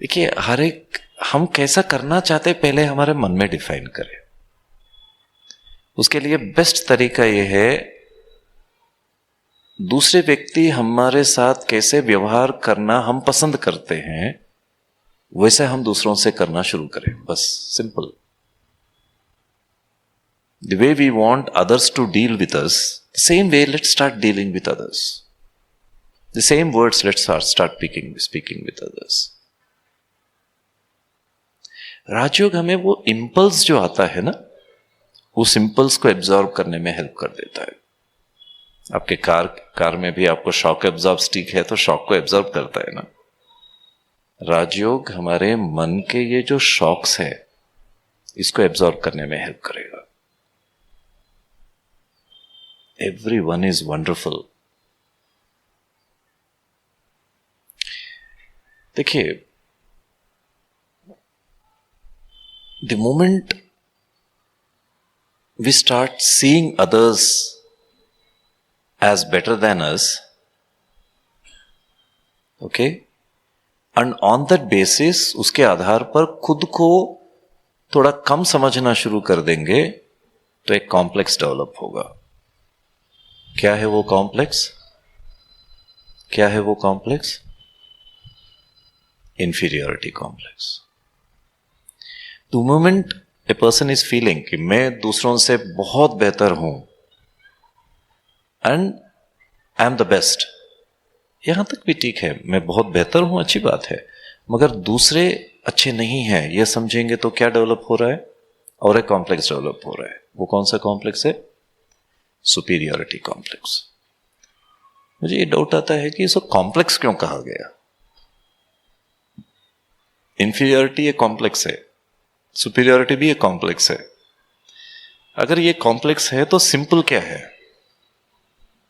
देखिए, हर एक हम कैसा करना चाहते हैं पहले हमारे मन में डिफाइन करें। उसके लिए बेस्ट तरीका यह है, दूसरे व्यक्ति हमारे साथ कैसे व्यवहार करना हम पसंद करते हैं वैसे हम दूसरों से करना शुरू करें, बस simple. The way we want others to deal with us, the same way let's start dealing with others. The same words let's start speaking with others. Rajyoga हमें वो इंपल्स जो आता है ना, उस इंपल्स को एब्जॉर्ब करने में हेल्प कर देता है। आपके कार में भी आपको शॉक एब्जॉर्ब स्टिक है तो शॉक को एब्जॉर्ब करता है ना। राजयोग हमारे मन के ये जो शॉक्स है इसको एब्जॉर्ब करने में हेल्प करेगा। Everyone is wonderful. देखिए, the moment we start seeing others as better than us, okay, and on that basis उसके आधार पर खुद को थोड़ा कम समझना शुरू कर देंगे तो एक कॉम्प्लेक्स डेवलप होगा। क्या है वो कॉम्प्लेक्स? क्या है वो complex? Inferiority complex. The moment a person is feeling कि मैं दूसरों से बहुत बेहतर हूं and I am the best, यहां तक भी ठीक है, मैं बहुत बेहतर हूं, अच्छी बात है, मगर दूसरे अच्छे नहीं हैं ये समझेंगे तो क्या डेवलप हो रहा है? और एक कॉम्प्लेक्स डेवलप हो रहा है। वो कौन सा कॉम्प्लेक्स है? Superiority complex. मुझे ये डाउट आता है कि इसको कॉम्प्लेक्स क्यों कहा गया? इंफीरियरिटी एक कॉम्प्लेक्स है, सुपीरियरिटी भी एक कॉम्प्लेक्स है। अगर ये कॉम्प्लेक्स है तो सिंपल क्या है?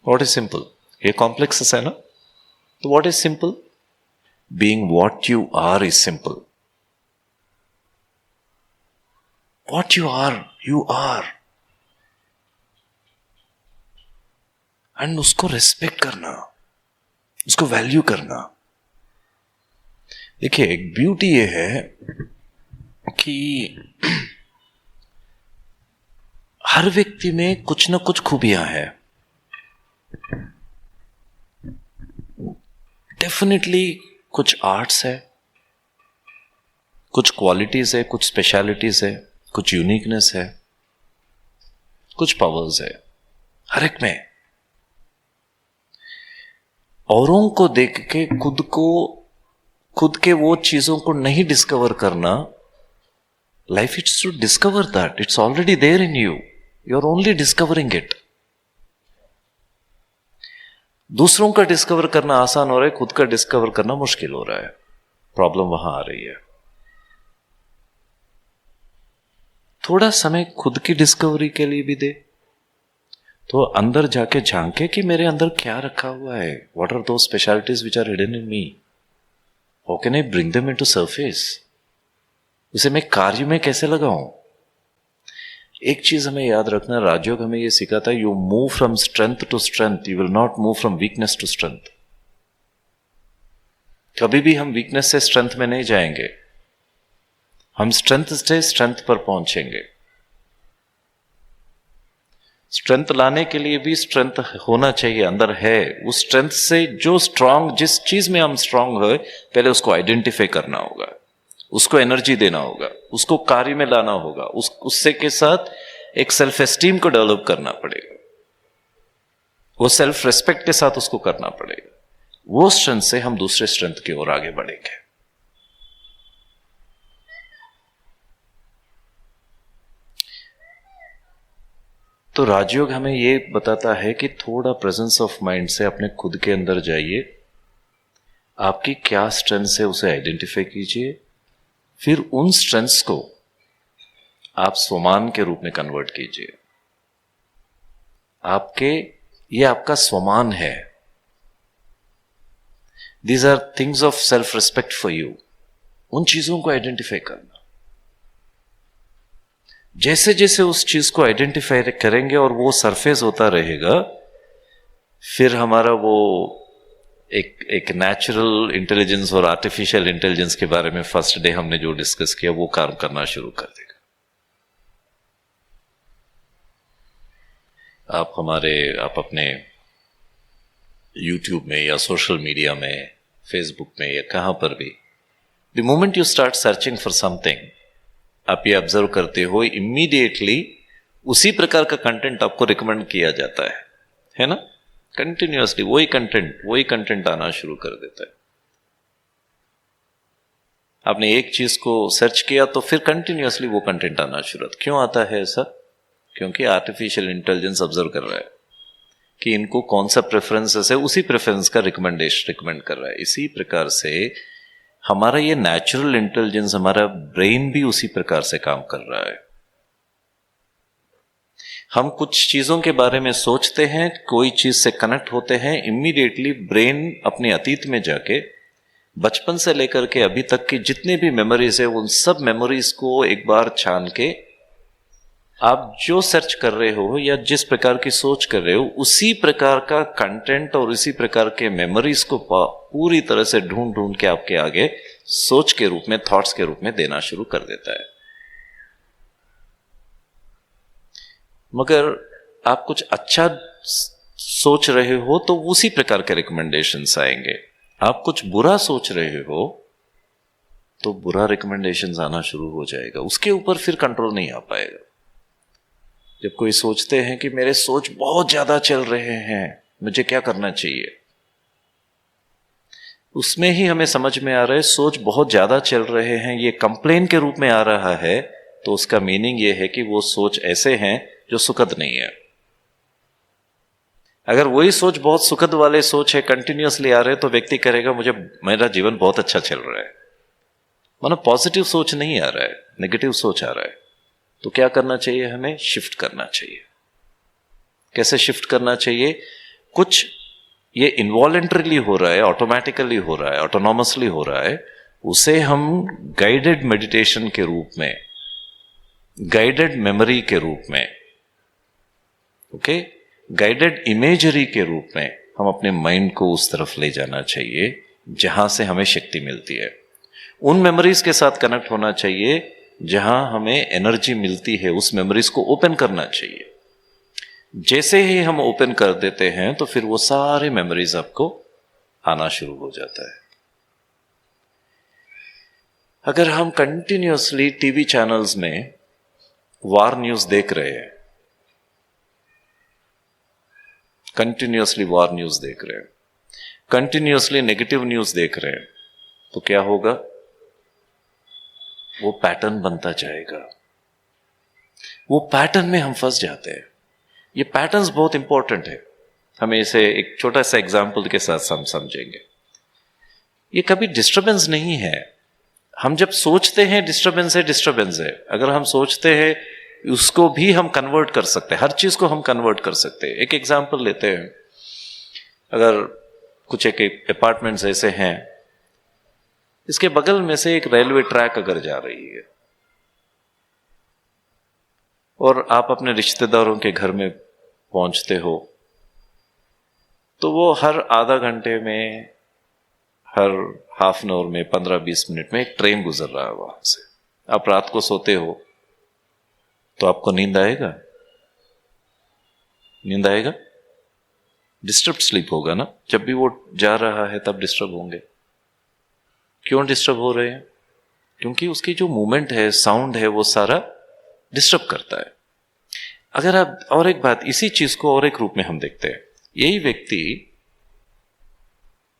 What is simple? ये कॉम्प्लेक्स है ना, तो what is simple? Being what you are is simple. What you are, you are. And उसको रिस्पेक्ट करना, उसको वैल्यू करना। देखिए, एक ब्यूटी ये है कि हर व्यक्ति में कुछ ना कुछ खूबियां हैं। डेफिनेटली कुछ आर्ट्स है, कुछ क्वालिटीज है, कुछ स्पेशलिटीज है, कुछ यूनिकनेस है, कुछ पावर्स है हर एक में। औरों को देख के खुद के वो चीजों को नहीं डिस्कवर करना। Life it's to discover that, it's already there in you, you are only discovering it. दूसरों का डिस्कवर करना आसान हो रहा है, खुद का डिस्कवर करना मुश्किल हो रहा है। प्रॉब्लम वहां आ रही है। थोड़ा समय खुद की डिस्कवरी के लिए भी दे, तो अंदर जाके झांके कि मेरे अंदर क्या रखा हुआ है। What are those specialities which are hidden in me, how can I bring them into surface. उसे मैं कार्य में कैसे लगाऊं। एक चीज हमें याद रखना, राजयोग हमें यह सिखाता है, you move from strength to strength, you will not move from weakness to strength. कभी भी हम वीकनेस से स्ट्रेंथ में नहीं जाएंगे, हम स्ट्रेंथ से स्ट्रेंथ पर पहुंचेंगे। स्ट्रेंथ लाने के लिए भी स्ट्रेंथ होना चाहिए, अंदर है। उस स्ट्रेंथ से जो स्ट्रांग, जिस चीज में हम स्ट्रांग है, पहले उसको आइडेंटिफाई करना होगा, उसको एनर्जी देना होगा, उसको कार्य में लाना होगा, उससे के साथ एक सेल्फ एस्टीम को डेवलप करना पड़ेगा, वो सेल्फ रेस्पेक्ट के साथ उसको करना पड़ेगा। वो स्ट्रेंथ से हम दूसरे स्ट्रेंथ की ओर आगे बढ़ेंगे। तो राजयोग हमें ये बताता है कि थोड़ा प्रेजेंस ऑफ माइंड से अपने खुद के अंदर जाइए, आपकी क्या स्ट्रेंथ है उसे आइडेंटिफाई कीजिए, फिर उन स्ट्रेंथ्स को आप स्वमान के रूप में कन्वर्ट कीजिए। ये आपका स्वमान है। These are things of self respect for you. उन चीजों को आइडेंटिफाई करना। जैसे जैसे उस चीज को आइडेंटिफाई करेंगे और वो सरफेस होता रहेगा, फिर हमारा वो एक नेचुरल इंटेलिजेंस और आर्टिफिशियल इंटेलिजेंस के बारे में फर्स्ट डे हमने जो डिस्कस किया, वो काम करना शुरू कर देगा। आप अपने YouTube में या सोशल मीडिया में, फेसबुक में या कहां पर भी, the moment you start searching for something, आप ये ऑब्जर्व करते हो, इमीडिएटली उसी प्रकार का कंटेंट आपको रिकमेंड किया जाता है ना। कंटिन्यूअसली वही कंटेंट आना शुरू कर देता है। आपने एक चीज को सर्च किया तो फिर कंटिन्यूअसली वो कंटेंट आना शुरू। क्यों आता है ऐसा? क्योंकि आर्टिफिशियल इंटेलिजेंस ऑब्जर्व कर रहा है कि इनको कौन सा प्रेफरेंसेस है, उसी प्रेफरेंस का रिकमेंड कर रहा है। इसी प्रकार से हमारा ये नेचुरल इंटेलिजेंस, हमारा ब्रेन भी उसी प्रकार से काम कर रहा है। हम कुछ चीजों के बारे में सोचते हैं, कोई चीज से कनेक्ट होते हैं, इमीडिएटली ब्रेन अपने अतीत में जाके बचपन से लेकर के अभी तक की जितने भी मेमोरीज है, उन सब मेमोरीज को एक बार छान के आप जो सर्च कर रहे हो या जिस प्रकार की सोच कर रहे हो, उसी प्रकार का कंटेंट और उसी प्रकार के मेमोरीज को पूरी तरह से ढूंढ के आपके आगे सोच के रूप में, थॉट्स के रूप में देना शुरू कर देता है। मगर आप कुछ अच्छा सोच रहे हो तो उसी प्रकार के रिकमेंडेशंस आएंगे। आप कुछ बुरा सोच रहे हो तो बुरा रिकमेंडेशंस आना शुरू हो जाएगा। उसके ऊपर फिर कंट्रोल नहीं आ पाएगा। जब कोई सोचते हैं कि मेरे सोच बहुत ज्यादा चल रहे हैं, मुझे क्या करना चाहिए, उसमें ही हमें समझ में आ रहा है सोच बहुत ज्यादा चल रहे हैं, ये कंप्लेन के रूप में आ रहा है, तो उसका मीनिंग ये है कि वो सोच ऐसे हैं जो सुखद नहीं है। अगर वही सोच बहुत सुखद वाले सोच है, कंटिन्यूअसली आ रहे, तो व्यक्ति करेगा मेरा जीवन बहुत अच्छा चल रहा है। मतलब पॉजिटिव सोच नहीं आ रहा है, नेगेटिव सोच आ रहा है। तो क्या करना चाहिए? हमें शिफ्ट करना चाहिए। कैसे शिफ्ट करना चाहिए? कुछ ये इनवॉलेंटरीली हो रहा है, ऑटोमेटिकली हो रहा है, ऑटोनॉमसली हो रहा है, उसे हम गाइडेड मेडिटेशन के रूप में, गाइडेड मेमोरी के रूप में, ओके, गाइडेड इमेजरी के रूप में हम अपने माइंड को उस तरफ ले जाना चाहिए जहां से हमें शक्ति मिलती है। उन मेमोरीज के साथ कनेक्ट होना चाहिए जहां हमें एनर्जी मिलती है, उस मेमोरीज को ओपन करना चाहिए। जैसे ही हम ओपन कर देते हैं तो फिर वो सारे मेमोरीज आपको आना शुरू हो जाता है। अगर हम कंटिन्यूअसली टीवी चैनल्स में वार न्यूज देख रहे हैं, कंटिन्यूअसली वार न्यूज देख रहे हैं, कंटिन्यूअसली नेगेटिव न्यूज देख रहे हैं, तो क्या होगा? वो पैटर्न बनता जाएगा। वो पैटर्न में हम फंस जाते हैं। ये पैटर्न्स बहुत इंपॉर्टेंट है। हमें इसे एक छोटा सा एग्जाम्पल के साथ समझेंगे। ये कभी डिस्टरबेंस नहीं है। हम जब सोचते हैं डिस्टरबेंस है, डिस्टरबेंस है। अगर हम सोचते हैं उसको भी हम कन्वर्ट कर सकते हैं, हर चीज को हम कन्वर्ट कर सकते हैं। एक एग्जाम्पल लेते हैं। अगर कुछ एक अपार्टमेंट्स ऐसे हैं, इसके बगल में से एक रेलवे ट्रैक अगर जा रही है और आप अपने रिश्तेदारों के घर में पहुंचते हो, तो वो हर आधा घंटे में, हर हाफ एन आवर में, 15-20 मिनट में एक ट्रेन गुजर रहा है वहां से। आप रात को सोते हो तो आपको नींद आएगा? नींद आएगा? डिस्टर्ब स्लीप होगा ना। जब भी वो जा रहा है तब डिस्टर्ब होंगे। क्यों डिस्टर्ब हो रहे हैं? क्योंकि उसकी जो मूवमेंट है, साउंड है, वो सारा डिस्टर्ब करता है। अगर आप और एक बात, इसी चीज को और एक रूप में हम देखते हैं। यही व्यक्ति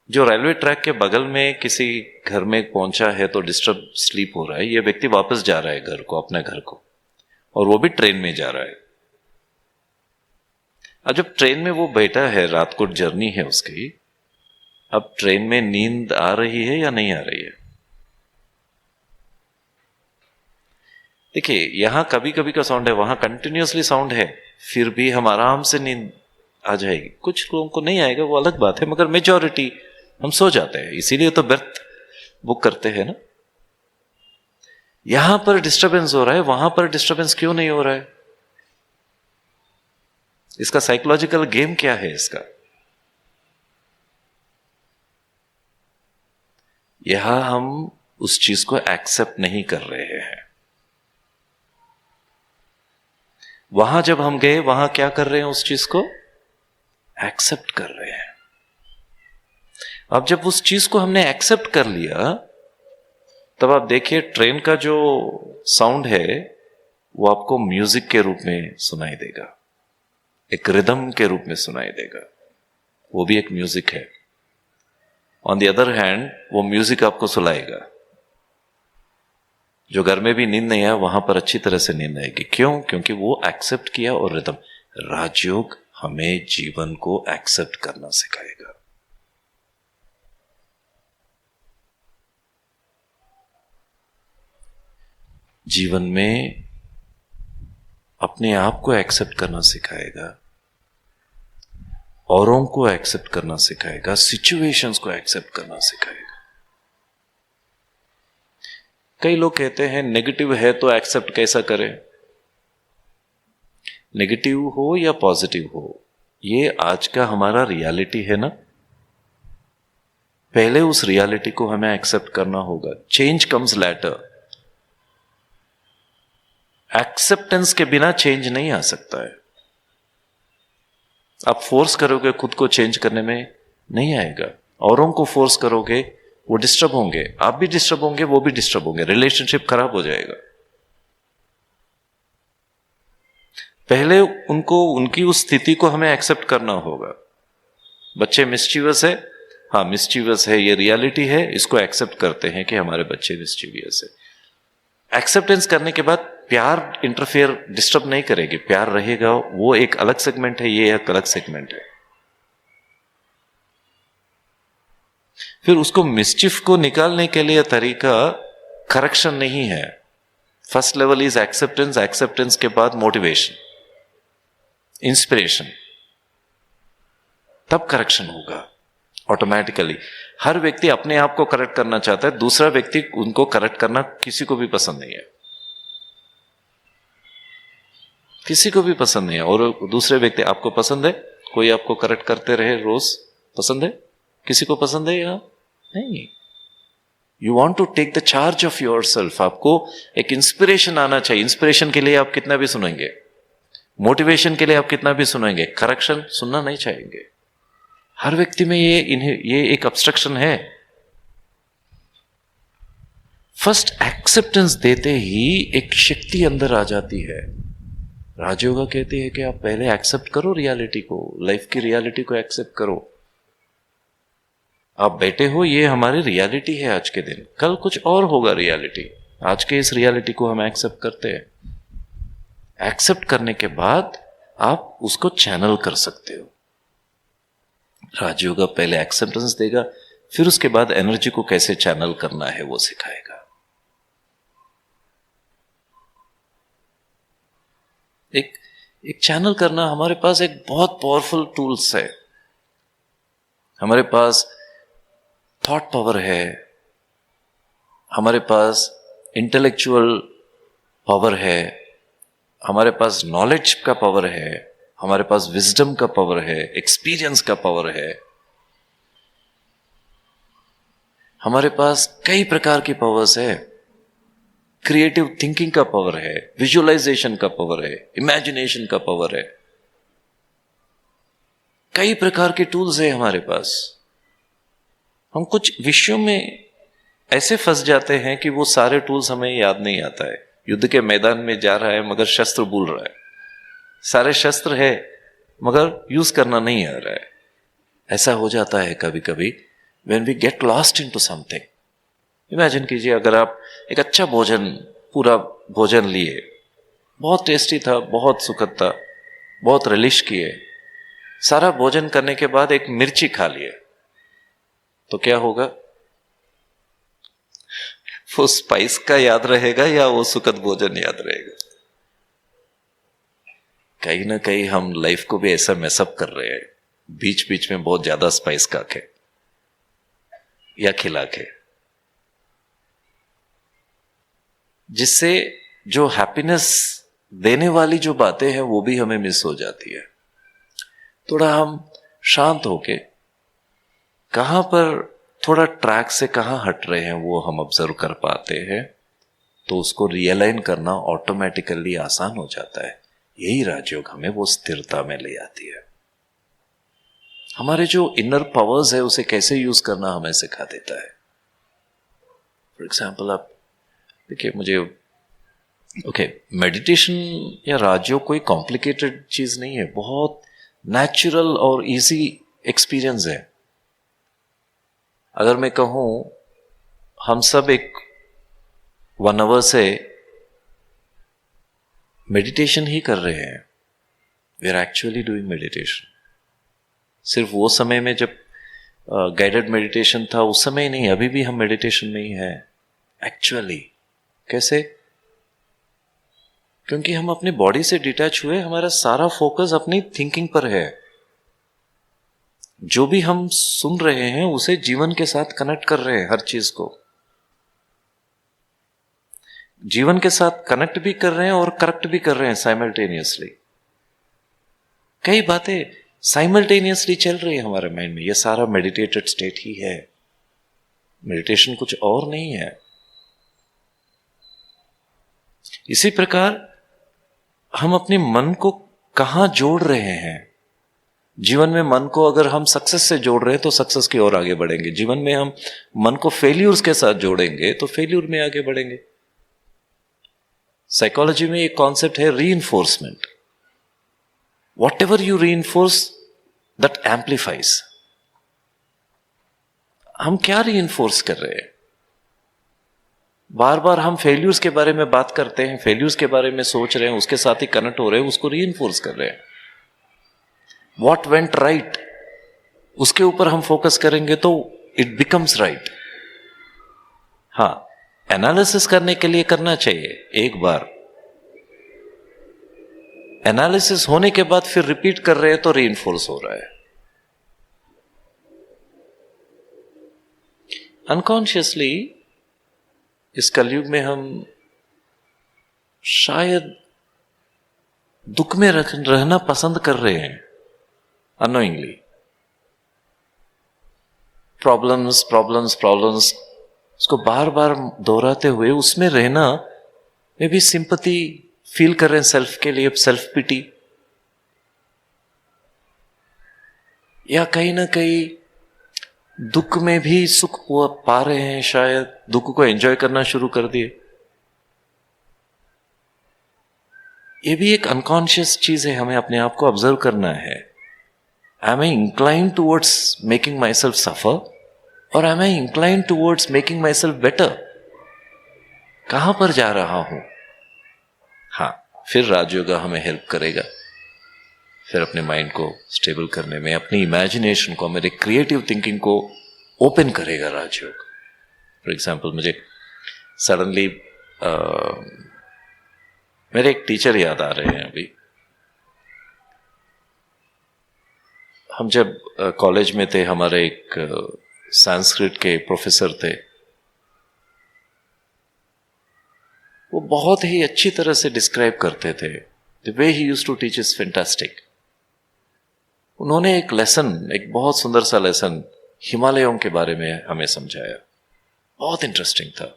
जो रेलवे ट्रैक के बगल में किसी घर में पहुंचा है तो डिस्टर्ब स्लीप हो रहा है, ये व्यक्ति वापस जा रहा है घर को, अपने घर को, और वो भी ट्रेन में जा रहा है। अब जब ट्रेन में वो बैठा है, रात को जर्नी है उसकी, अब ट्रेन में नींद आ रही है या नहीं आ रही है? देखिए, यहां कभी कभी का साउंड है, वहां कंटिन्यूअसली साउंड है, फिर भी हम आराम से नींद आ जाएगी। कुछ लोगों को नहीं आएगा, वो अलग बात है, मगर मेजॉरिटी हम सो जाते हैं। इसीलिए तो बर्थ बुक करते हैं ना। यहां पर डिस्टरबेंस हो रहा है, वहां पर डिस्टरबेंस क्यों नहीं हो रहा है? इसका साइकोलॉजिकल गेम क्या है इसका? यहां हम उस चीज को एक्सेप्ट नहीं कर रहे हैं। वहां जब हम गए, वहां क्या कर रहे हैं? उस चीज को एक्सेप्ट कर रहे हैं। अब जब उस चीज को हमने एक्सेप्ट कर लिया, तब आप देखिए ट्रेन का जो साउंड है वो आपको म्यूजिक के रूप में सुनाई देगा, एक रिदम के रूप में सुनाई देगा। वो भी एक म्यूजिक है। ऑन द अदर हैंड, वो म्यूजिक आपको सुलाएगा। जो घर में भी नींद नहीं आया, वहां पर अच्छी तरह से नींद आएगी। क्यों? क्योंकि वो एक्सेप्ट किया। और रिदम, राजयोग हमें जीवन को एक्सेप्ट करना सिखाएगा। जीवन में अपने आप को एक्सेप्ट करना सिखाएगा, औरों को एक्सेप्ट करना सिखाएगा, सिचुएशंस को एक्सेप्ट करना सिखाएगा। कई लोग कहते हैं नेगेटिव है तो एक्सेप्ट कैसा करें? नेगेटिव हो या पॉजिटिव हो, ये आज का हमारा रियलिटी है ना। पहले उस रियलिटी को हमें एक्सेप्ट करना होगा। Change comes later. एक्सेप्टेंस के बिना चेंज नहीं आ सकता है। आप फोर्स करोगे खुद को चेंज करने में, नहीं आएगा। औरों को फोर्स करोगे, वो डिस्टर्ब होंगे, आप भी डिस्टर्ब होंगे, वो भी डिस्टर्ब होंगे, रिलेशनशिप खराब हो जाएगा। पहले उनको, उनकी उस स्थिति को हमें एक्सेप्ट करना होगा। बच्चे मिस्चीवियस है, हाँ मिस्चीवियस है, ये रियलिटी है, इसको एक्सेप्ट करते हैं कि हमारे बच्चे मिस्चीवियस है। एक्सेप्टेंस करने के बाद प्यार इंटरफेयर, डिस्टर्ब नहीं करेगी, प्यार रहेगा। वो एक अलग सेगमेंट है, ये एक अलग सेगमेंट है। फिर उसको मिसचिफ को निकालने के लिए तरीका करेक्शन नहीं है। First level is acceptance, acceptance के बाद मोटिवेशन, इंस्पिरेशन, तब करेक्शन होगा ऑटोमेटिकली। हर व्यक्ति अपने आप को करेक्ट करना चाहता है, दूसरा व्यक्ति उनको करेक्ट करना किसी को भी पसंद नहीं है। किसी को भी पसंद नहीं है। और दूसरे व्यक्ति, आपको पसंद है कोई आपको करेक्ट करते रहे रोज? पसंद है? किसी को पसंद है? यहाँ नहीं। You want to take the charge of yourself. आपको एक इंस्पिरेशन आना चाहिए। इंस्पिरेशन के लिए आप कितना भी सुनेंगे, मोटिवेशन के लिए आप कितना भी सुनेंगे, करेक्शन सुनना नहीं चाहेंगे। हर व्यक्ति में ये एक ऑब्स्ट्रक्शन है। फर्स्ट एक्सेप्टेंस देते ही एक शक्ति अंदर आ जाती है। राजयोगा कहती है कि आप पहले एक्सेप्ट करो रियलिटी को, लाइफ की रियलिटी को एक्सेप्ट करो। आप बैठे हो, ये हमारी रियलिटी है आज के दिन, कल कुछ और होगा रियलिटी। आज के इस रियलिटी को हम एक्सेप्ट करते हैं। एक्सेप्ट करने के बाद आप उसको चैनल कर सकते हो। राजयोगा पहले एक्सेप्टेंस देगा, फिर उसके बाद एनर्जी को कैसे चैनल करना है वो सिखाएगा। एक चैनल करना, हमारे पास एक बहुत पावरफुल टूल्स है। हमारे पास थॉट पावर है, हमारे पास इंटेलेक्चुअल पावर है, हमारे पास नॉलेज का पावर है, हमारे पास विजडम का पावर है, एक्सपीरियंस का पावर है। हमारे पास कई प्रकार की पावर्स है। क्रिएटिव थिंकिंग का पावर है, विजुअलाइजेशन का पावर है, इमेजिनेशन का पावर है। कई प्रकार के टूल्स है हमारे पास। हम कुछ विषयों में ऐसे फंस जाते हैं कि वो सारे टूल्स हमें याद नहीं आता है। युद्ध के मैदान में जा रहा है मगर शस्त्र भूल रहा है। सारे शस्त्र है मगर यूज करना नहीं आ रहा है। ऐसा हो जाता है कभी कभी when we get lost into something. Imagine कीजिए, अगर आप एक अच्छा भोजन, पूरा भोजन लिए, बहुत टेस्टी था, बहुत सुखद था, बहुत रिलिश किए, सारा भोजन करने के बाद एक मिर्ची खा लिए, तो क्या होगा? वो स्पाइस का याद रहेगा या वो सुखद भोजन याद रहेगा? कहीं ना कहीं हम लाइफ को भी ऐसा मैसअप कर रहे हैं, बीच बीच में बहुत ज्यादा स्पाइस खा के या खिला के, जिससे जो हैप्पीनेस देने वाली जो बातें हैं वो भी हमें मिस हो जाती है। थोड़ा हम शांत होके कहां पर थोड़ा ट्रैक से कहां हट रहे हैं वो हम ऑब्जर्व कर पाते हैं, तो उसको रियलाइन करना ऑटोमेटिकली आसान हो जाता है। यही राजयोग हमें वो स्थिरता में ले आती है। हमारे जो इनर पावर्स है उसे कैसे यूज करना हमें सिखा देता है। फॉर एग्जाम्पल, आप देखिए, मुझे मेडिटेशन या राजयोग कोई कॉम्प्लिकेटेड चीज नहीं है, बहुत नेचुरल और इजी एक्सपीरियंस है। अगर मैं कहूं हम सब एक 1 आवर से मेडिटेशन ही कर रहे हैं, we are actually doing meditation. सिर्फ वो समय में जब गाइडेड मेडिटेशन था उस समय ही नहीं, अभी भी हम मेडिटेशन में ही है एक्चुअली। कैसे? क्योंकि हम अपनी बॉडी से डिटैच हुए, हमारा सारा फोकस अपनी थिंकिंग पर है। जो भी हम सुन रहे हैं उसे जीवन के साथ कनेक्ट कर रहे हैं, हर चीज को जीवन के साथ कनेक्ट भी कर रहे हैं और करेक्ट भी कर रहे हैं साइमल्टेनियसली। कई बातें साइमल्टेनियसली चल रही है हमारे माइंड में। यह सारा मेडिटेटेड स्टेट ही है। मेडिटेशन कुछ और नहीं है। इसी प्रकार हम अपने मन को कहां जोड़ रहे हैं। जीवन में मन को अगर हम सक्सेस से जोड़ रहे हैं तो सक्सेस की ओर आगे बढ़ेंगे। जीवन में हम मन को फेल्यूर्स के साथ जोड़ेंगे तो फेल्यूर में आगे बढ़ेंगे। साइकोलॉजी में एक कॉन्सेप्ट है reinforcement. Whatever you reinforce that amplifies. हम क्या रीइंफोर्स कर रहे हैं? बार बार हम फेल्यूर्स के बारे में बात करते हैं, फेल्यूर्स के बारे में सोच रहे हैं, उसके साथ ही कनेक्ट हो रहे हैं, उसको रीइंफोर्स कर रहे हैं। वॉट वेंट राइट, उसके ऊपर हम फोकस करेंगे तो इट बिकम्स राइट। हाँ, एनालिसिस करने के लिए करना चाहिए। एक बार एनालिसिस होने के बाद फिर रिपीट कर रहे हैं तो रीइंफोर्स हो रहा है। अनकॉन्शियसली इस कलयुग में हम शायद दुख में रहना पसंद कर रहे हैं अनोइंगली। प्रॉब्लम्स प्रॉब्लम्स प्रॉब्लम्स उसको बार बार दोहराते हुए उसमें रहना में भी सिंपैथी फील कर रहे हैं, सेल्फ के लिए सेल्फ पिटी, या कहीं ना कहीं दुख में भी सुख पा रहे हैं, शायद दुख को एंजॉय करना शुरू कर दिए। ये भी एक अनकॉन्शियस चीज है, हमें अपने आप को ऑब्जर्व करना है। Am I incline towards making myself suffer और am I incline towards making myself better? कहां पर जा रहा हूं? हाँ, फिर राजयोगा हमें हेल्प करेगा, फिर अपने माइंड को स्टेबल करने में, अपनी इमेजिनेशन को, मेरे क्रिएटिव थिंकिंग को ओपन करेगा राजयोग। फॉर एग्जाम्पल, मुझे सडनली मेरे एक टीचर याद आ रहे हैं अभी। हम जब कॉलेज में थे, हमारे एक संस्कृत के प्रोफेसर थे, वो बहुत ही अच्छी तरह से डिस्क्राइब करते थे। The way he used to teach is fantastic. उन्होंने एक लेसन, एक बहुत सुंदर सा लेसन हिमालयों के बारे में हमें समझाया, बहुत इंटरेस्टिंग था।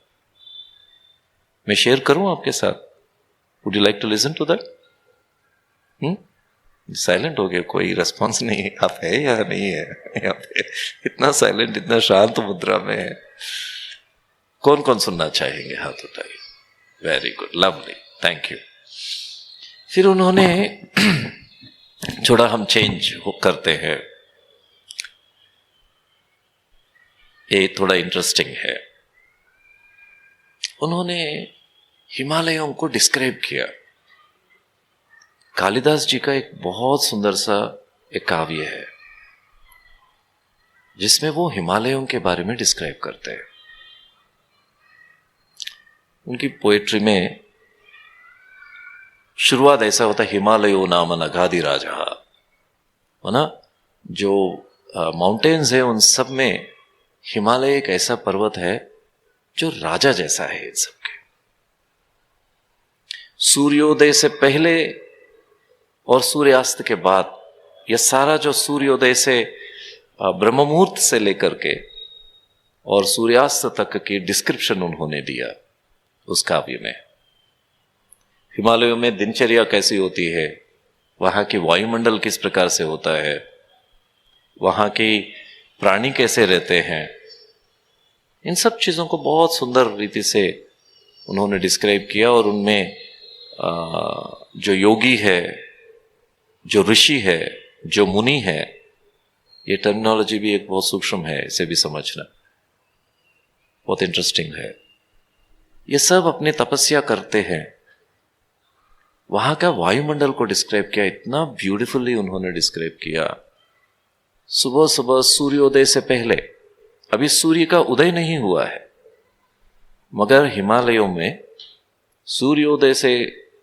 मैं शेयर करूं आपके साथ? Would you like to listen to that? Silent हो गए, कोई रेस्पॉन्स नहीं। आप है या नहीं है यहाँ पे? इतना साइलेंट, इतना शांत मुद्रा में है। कौन कौन सुनना चाहेंगे? हाथ उठाइए। Very good, lovely, thank you. फिर उन्होंने थोड़ा हम चेंज करते हैं, ये थोड़ा इंटरेस्टिंग है। उन्होंने हिमालयों को डिस्क्राइब किया। कालिदास जी का एक बहुत सुंदर सा एक काव्य है जिसमें वो हिमालयों के बारे में डिस्क्राइब करते हैं। उनकी पोएट्री में शुरुआत ऐसा होता है, हिमालयो नाम नगाधि राजा, है ना? जो माउंटेन्स है उन सब में हिमालय एक ऐसा पर्वत है जो राजा जैसा है इन सबके। सूर्योदय से पहले और सूर्यास्त के बाद, यह सारा जो सूर्योदय से ब्रह्म मुहूर्त से लेकर के और सूर्यास्त तक की डिस्क्रिप्शन उन्होंने दिया उस काव्य में। हिमालयों में दिनचर्या कैसी होती है, वहां की वायुमंडल किस प्रकार से होता है, वहां के प्राणी कैसे रहते हैं, इन सब चीजों को बहुत सुंदर रीति से उन्होंने डिस्क्राइब किया। और उनमें जो योगी है, जो ऋषि है, जो मुनि है, ये टर्मिनोलॉजी भी एक बहुत सूक्ष्म है, इसे भी समझना बहुत इंटरेस्टिंग है। ये सब अपनी तपस्या करते हैं। वहां का वायुमंडल को डिस्क्राइब किया, इतना ब्यूटीफुली उन्होंने डिस्क्राइब किया। सुबह सुबह सूर्योदय से पहले, अभी सूर्य का उदय नहीं हुआ है, मगर हिमालयों में सूर्योदय से,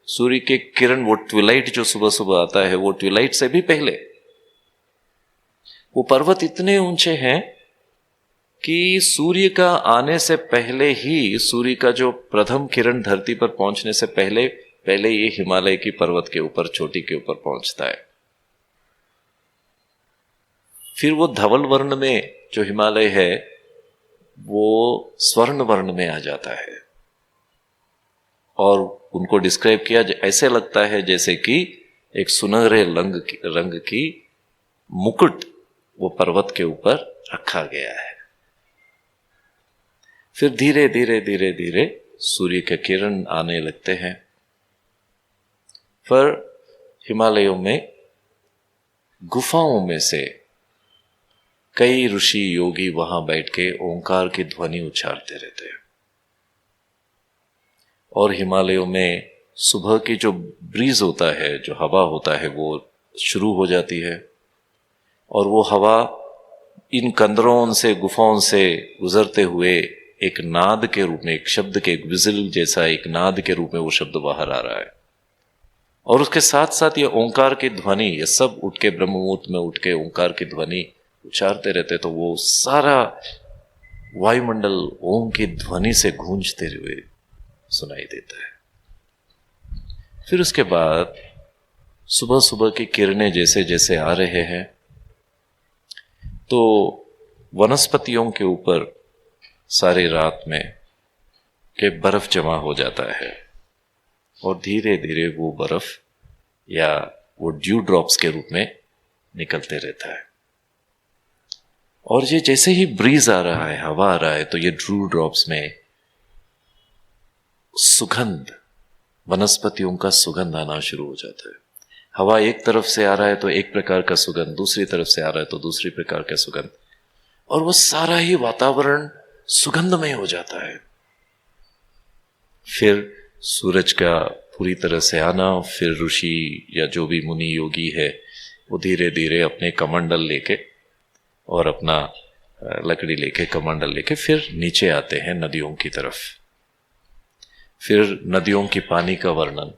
सूर्य के किरण, वो ट्विलाइट जो सुबह सुबह आता है, वो ट्विलाइट से भी पहले वो पर्वत इतने ऊंचे हैं कि सूर्य का आने से पहले ही, सूर्य का जो प्रथम किरण धरती पर पहुंचने से पहले पहले ये हिमालय की पर्वत के ऊपर, चोटी के ऊपर पहुंचता है। फिर वो धवल वर्ण में जो हिमालय है वो स्वर्ण वर्ण में आ जाता है, और उनको डिस्क्राइब किया ऐसे लगता है जैसे कि एक सुनहरे रंग की मुकुट वो पर्वत के ऊपर रखा गया है। फिर धीरे धीरे धीरे धीरे सूर्य के किरण आने लगते हैं। फिर हिमालयों में गुफाओं में से कई ऋषि योगी वहां बैठ के ओंकार की ध्वनि उच्चारते रहते हैं। और हिमालयों में सुबह की जो ब्रीज होता है, जो हवा होता है, वो शुरू हो जाती है, और वो हवा इन कंदरों से, गुफाओं से गुजरते हुए एक नाद के रूप में, एक शब्द के, एक विजिल जैसा एक नाद के रूप में वो शब्द बाहर आ रहा है। और उसके साथ साथ ये ओंकार की ध्वनि, ये सब उठ के ब्रह्म मुहूर्त में उठ के ओंकार की ध्वनि उच्चारते रहते, तो वो सारा वायुमंडल ओम की ध्वनि से गूंजते हुए सुनाई देता है। फिर उसके बाद सुबह सुबह की किरणें जैसे जैसे आ रहे हैं तो वनस्पतियों के ऊपर सारी रात में के बर्फ जमा हो जाता है और धीरे धीरे वो बर्फ या वो ड्यू ड्रॉप्स के रूप में निकलते रहता है। और ये जैसे ही ब्रीज आ रहा है, हवा आ रहा है, तो ये ड्यू ड्रॉप्स में सुगंध, वनस्पतियों का सुगंध आना शुरू हो जाता है। हवा एक तरफ से आ रहा है तो एक प्रकार का सुगंध, दूसरी तरफ से आ रहा है तो दूसरी प्रकार का सुगंध, और वो सारा ही वातावरण सुगंधमय हो जाता है। फिर सूरज का पूरी तरह से आना, फिर ऋषि या जो भी मुनि योगी है वो धीरे धीरे अपने कमंडल लेके और अपना लकड़ी लेके, कमंडल लेके फिर नीचे आते हैं नदियों की तरफ। फिर नदियों की पानी का वर्णन।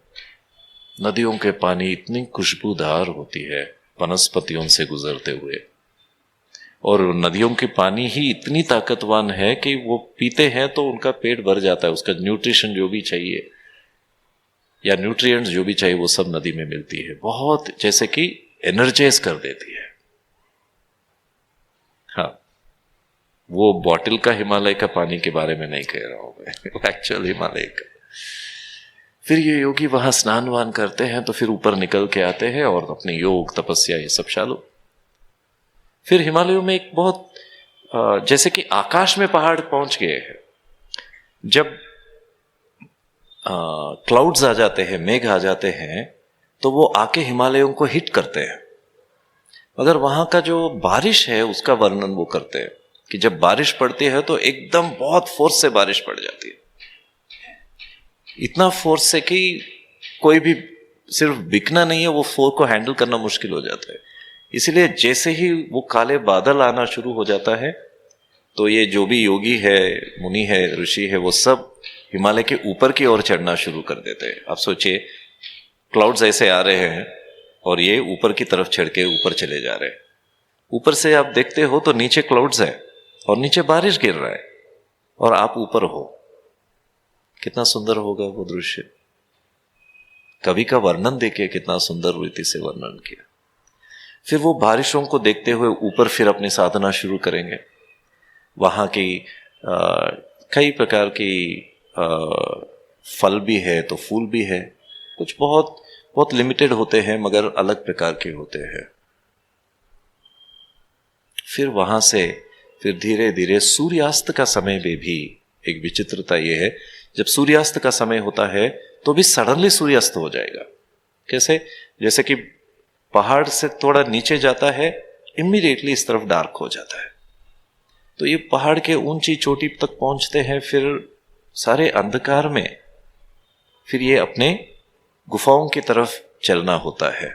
नदियों के पानी इतनी खुशबूदार होती है वनस्पतियों से गुजरते हुए, और नदियों के पानी ही इतनी ताकतवान है कि वो पीते हैं तो उनका पेट भर जाता है। उसका न्यूट्रिशन जो भी चाहिए या न्यूट्रिएंट्स जो भी चाहिए वो सब नदी में मिलती है। बहुत जैसे कि एनर्जाइज कर देती है। हाँ, वो बॉटल का हिमालय का पानी के बारे में नहीं कह रहा हूं मैं, एक्चुअल हिमालय का। फिर ये योगी वहां स्नान वान करते हैं तो फिर ऊपर निकल के आते हैं और अपने योग तपस्या ये सब चालू। फिर हिमालयों में एक बहुत जैसे कि आकाश में पहाड़ पहुंच गए हैं। जब क्लाउड्स आ जाते हैं, मेघ आ जाते हैं, तो वो आके हिमालयों को हिट करते हैं। मगर वहां का जो बारिश है उसका वर्णन वो करते हैं कि जब बारिश पड़ती है तो एकदम बहुत फोर्स से बारिश पड़ जाती है। इतना फोर्स से कि कोई भी सिर्फ बिकना नहीं है, वो फोर्स को हैंडल करना मुश्किल हो जाता है। इसलिए जैसे ही वो काले बादल आना शुरू हो जाता है तो ये जो भी योगी है, मुनि है, ऋषि है, वो सब हिमालय के ऊपर की ओर चढ़ना शुरू कर देते हैं। आप सोचिए, क्लाउड्स ऐसे आ रहे हैं और ये ऊपर की तरफ चढ़ के ऊपर चले जा रहे हैं। ऊपर से आप देखते हो तो नीचे क्लाउड्स है और नीचे बारिश गिर रहा है और आप ऊपर हो। कितना सुंदर होगा वो दृश्य। कवि का वर्णन देखिए, कितना सुंदर रीति से वर्णन किया। फिर वो बारिशों को देखते हुए ऊपर फिर अपनी साधना शुरू करेंगे। वहां की कई प्रकार की फल भी है तो फूल भी है। कुछ बहुत बहुत लिमिटेड होते हैं मगर अलग प्रकार के होते हैं। फिर वहां से फिर धीरे धीरे सूर्यास्त का समय में भी एक विचित्रता यह है, जब सूर्यास्त का समय होता है तो भी सडनली सूर्यास्त हो जाएगा। कैसे? जैसे कि पहाड़ से थोड़ा नीचे जाता है, इमीडिएटली इस तरफ डार्क हो जाता है। तो ये पहाड़ के ऊंची चोटी तक पहुंचते हैं, फिर सारे अंधकार में फिर ये अपने गुफाओं की तरफ चलना होता है।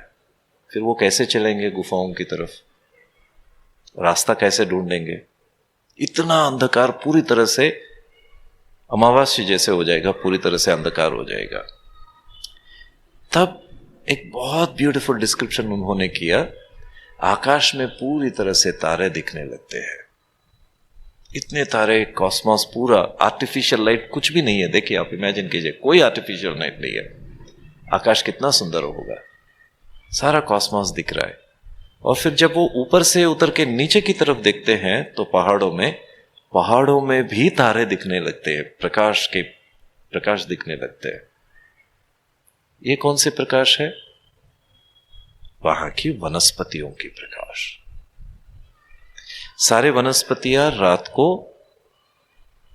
फिर वो कैसे चलेंगे गुफाओं की तरफ? रास्ता कैसे ढूंढेंगे? इतना अंधकार, पूरी तरह से अमावस्या जैसे हो जाएगा, पूरी तरह से अंधकार हो जाएगा। तब एक बहुत ब्यूटीफुल डिस्क्रिप्शन उन्होंने किया। आकाश में पूरी तरह से तारे दिखने लगते हैं। इतने तारे, कॉस्मोस पूरा, आर्टिफिशियल लाइट कुछ भी नहीं है। देखिए, आप इमेजिन कीजिए, कोई आर्टिफिशियल लाइट नहीं है। आकाश कितना सुंदर होगा, सारा कॉस्मोस दिख रहा है। और फिर जब वो ऊपर से उतर के नीचे की तरफ देखते हैं तो पहाड़ों में भी तारे दिखने लगते हैं, प्रकाश दिखने लगते हैं। ये कौन से प्रकाश है? वहां की वनस्पतियों की प्रकाश। सारे वनस्पतियां रात को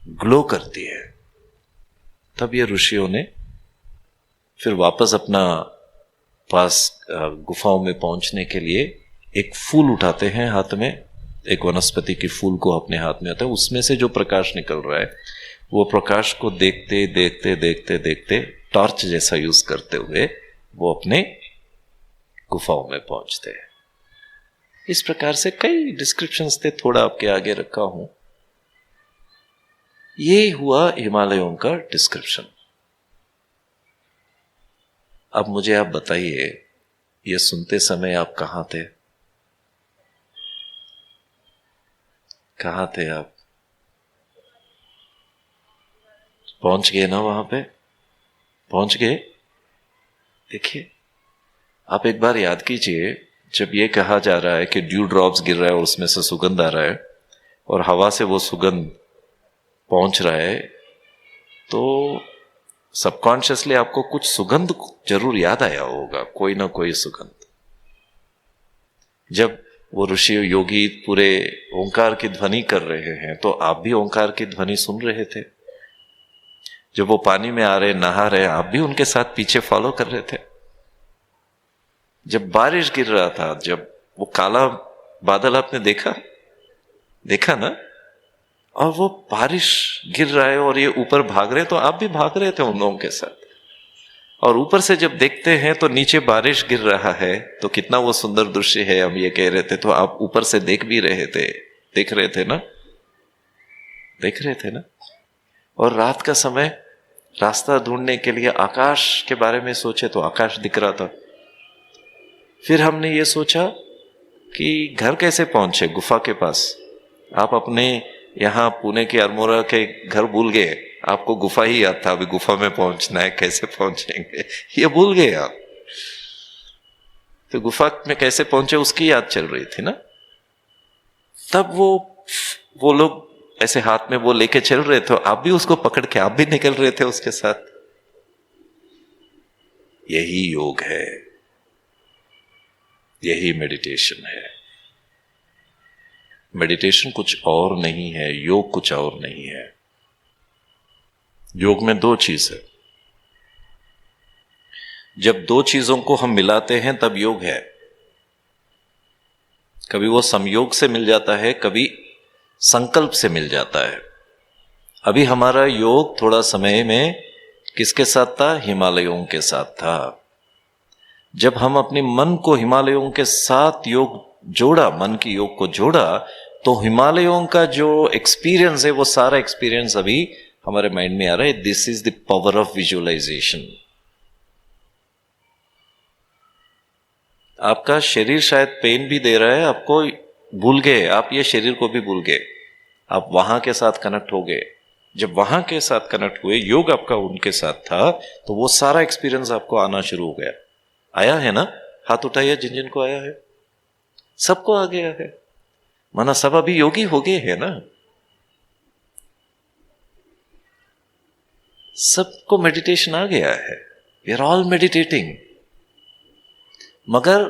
ग्लो करती है। तब ये ऋषियों ने फिर वापस अपना पास गुफाओं में पहुंचने के लिए एक फूल उठाते हैं हाथ में, एक वनस्पति की फूल को अपने हाथ में आता है। उसमें से जो प्रकाश निकल रहा है वो प्रकाश को देखते देखते देखते देखते टॉर्च जैसा यूज करते हुए वो अपने गुफाओं में पहुंचते हैं। इस प्रकार से कई डिस्क्रिप्शंस थे, थोड़ा आपके आगे रखा हूं। ये हुआ हिमालयों का डिस्क्रिप्शन। अब मुझे आप बताइए, ये सुनते समय आप कहां थे? कहां थे आप? पहुंच गए ना? वहां पे पहुंच गए। देखिए, आप एक बार याद कीजिए, जब ये कहा जा रहा है कि ड्यू ड्रॉप्स गिर रहा है और उसमें से सुगंध आ रहा है और हवा से वो सुगंध पहुंच रहा है, तो सबकॉन्शियसली आपको कुछ सुगंध जरूर याद आया होगा, कोई ना कोई सुगंध। जब वो ऋषि योगी पूरे ओंकार की ध्वनि कर रहे हैं तो आप भी ओंकार की ध्वनि सुन रहे थे। जब वो पानी में आ रहे, नहा रहे, आप भी उनके साथ पीछे फॉलो कर रहे थे। जब बारिश गिर रहा था, जब वो काला बादल आपने देखा ना, और वो बारिश गिर रहा है और ये ऊपर भाग रहे, तो आप भी भाग रहे थे उन लोगों के साथ। और ऊपर से जब देखते हैं तो नीचे बारिश गिर रहा है, तो कितना वो सुंदर दृश्य है, हम ये कह रहे थे, तो आप ऊपर से देख रहे थे ना। और रात का समय रास्ता ढूंढने के लिए आकाश के बारे में सोचे तो आकाश दिख रहा था। फिर हमने ये सोचा कि घर कैसे पहुंचे गुफा के पास। आप अपने यहाँ पुणे के अल्मोड़ा के घर भूल गए, आपको गुफा ही याद था, अभी गुफा में पहुंचना है, कैसे पहुंचेंगे ये भूल गए आप। तो गुफा में कैसे पहुंचे उसकी याद चल रही थी ना। तब वो लोग ऐसे हाथ में वो लेके चल रहे थे, आप भी उसको पकड़ के आप भी निकल रहे थे उसके साथ। यही योग है, यही मेडिटेशन है। मेडिटेशन कुछ और नहीं है, योग कुछ और नहीं है। योग में दो चीज है। जब दो चीजों को हम मिलाते हैं तब योग है। कभी वो संयोग से मिल जाता है, कभी संकल्प से मिल जाता है। अभी हमारा योग थोड़ा समय में किसके साथ था? हिमालयों के साथ था। जब हम अपने मन को हिमालयों के साथ मन की योग को जोड़ा, तो हिमालयों का जो एक्सपीरियंस है वो सारा एक्सपीरियंस अभी हमारे माइंड में आ रहा है। This is the power of visualisation. आपका शरीर शायद पेन भी दे रहा है, आपको भूल गए, आप ये शरीर को भी भूल गए, आप वहां के साथ कनेक्ट हो गए। जब वहां के साथ कनेक्ट हुए, योग आपका उनके साथ था, तो वो सारा एक्सपीरियंस आपको आना शुरू हो गया। आया है ना? हाथ उठाइए जिन जिन को आया है। सबको आ गया है, माना सब अभी योगी हो गए हैं ना। सबको मेडिटेशन आ गया है। We are all meditating. मगर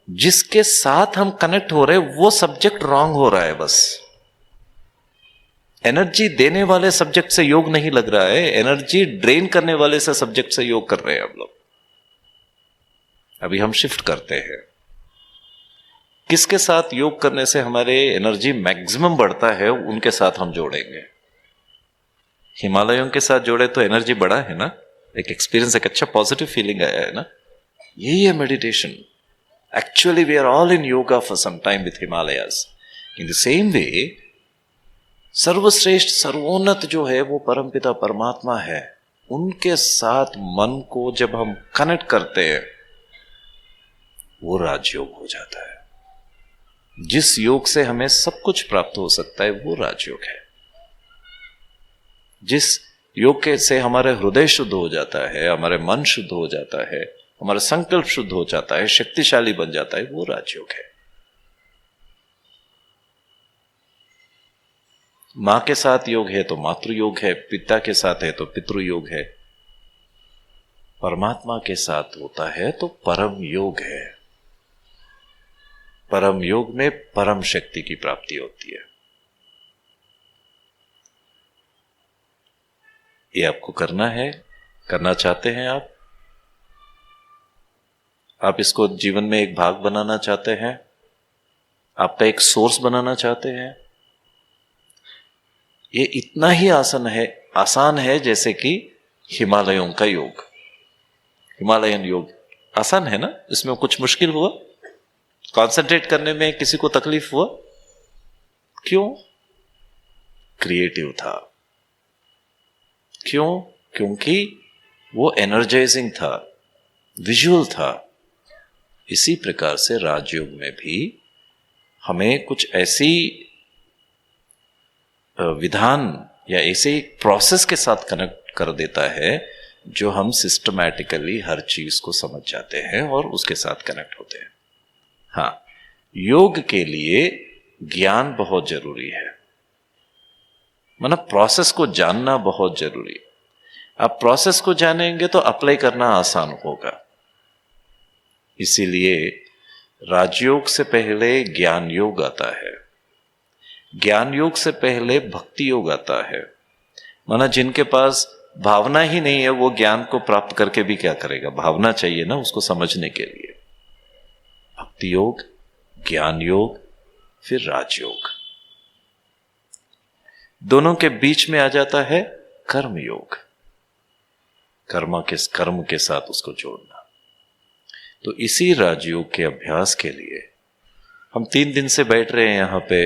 जिसके साथ हम कनेक्ट हो रहे हैं वो सब्जेक्ट रॉन्ग हो रहा है। बस एनर्जी देने वाले सब्जेक्ट से योग नहीं लग रहा है, एनर्जी ड्रेन करने वाले से सब्जेक्ट से योग कर रहे हैं हम लोग। अभी हम शिफ्ट करते हैं। किसके साथ योग करने से हमारे एनर्जी मैक्सिमम बढ़ता है, उनके साथ हम जोड़ेंगे। हिमालयों के साथ जोड़े तो एनर्जी बढ़ा है ना, एक एक्सपीरियंस, एक अच्छा पॉजिटिव फीलिंग आया है ना। यही है meditation. Actually we are all in yoga for some time with Himalayas. In the same way सर्वश्रेष्ठ सर्वोन्नत जो है वो परमपिता परमात्मा है। उनके साथ मन को जब हम कनेक्ट करते हैं वो राजयोग हो जाता है। जिस योग से हमें सब कुछ प्राप्त हो सकता है वो राजयोग है। जिस योग के से हमारे हृदय शुद्ध हो जाता है, हमारे मन शुद्ध हो जाता है, हमारा संकल्प शुद्ध हो जाता है, शक्तिशाली बन जाता है, वो राजयोग है। मां के साथ योग है तो मातृयोग है, पिता के साथ है तो पितृयोग है, परमात्मा के साथ होता है तो परम योग है। परम योग में परम शक्ति की प्राप्ति होती है। ये आपको करना है, करना चाहते हैं आप इसको जीवन में एक भाग बनाना चाहते हैं, आपका एक सोर्स बनाना चाहते हैं। ये इतना ही आसान है जैसे कि हिमालयों का योग। हिमालयन योग आसान है ना, इसमें कुछ मुश्किल हुआ? कंसंट्रेट करने में किसी को तकलीफ हुआ? क्यों? क्रिएटिव था। क्यों? क्योंकि वो एनर्जाइजिंग था, विजुअल था। इसी प्रकार से राजयोग में भी हमें कुछ ऐसी विधान या ऐसे प्रोसेस के साथ कनेक्ट कर देता है जो हम सिस्टमैटिकली हर चीज को समझ जाते हैं और उसके साथ कनेक्ट होते हैं। हाँ, योग के लिए ज्ञान बहुत जरूरी है, मतलब प्रोसेस को जानना बहुत जरूरी है। आप प्रोसेस को जानेंगे तो अप्लाई करना आसान होगा। इसीलिए राजयोग से पहले ज्ञान योग आता है, ज्ञान योग से पहले भक्ति योग आता है। माना जिनके पास भावना ही नहीं है वो ज्ञान को प्राप्त करके भी क्या करेगा, भावना चाहिए ना उसको समझने के लिए। भक्ति योग, ज्ञान योग, फिर राजयोग। दोनों के बीच में आ जाता है कर्म योग, कर्म के साथ उसको जोड़ना। तो इसी राजयोग के अभ्यास के लिए हम 3 दिन से बैठ रहे हैं यहां पे।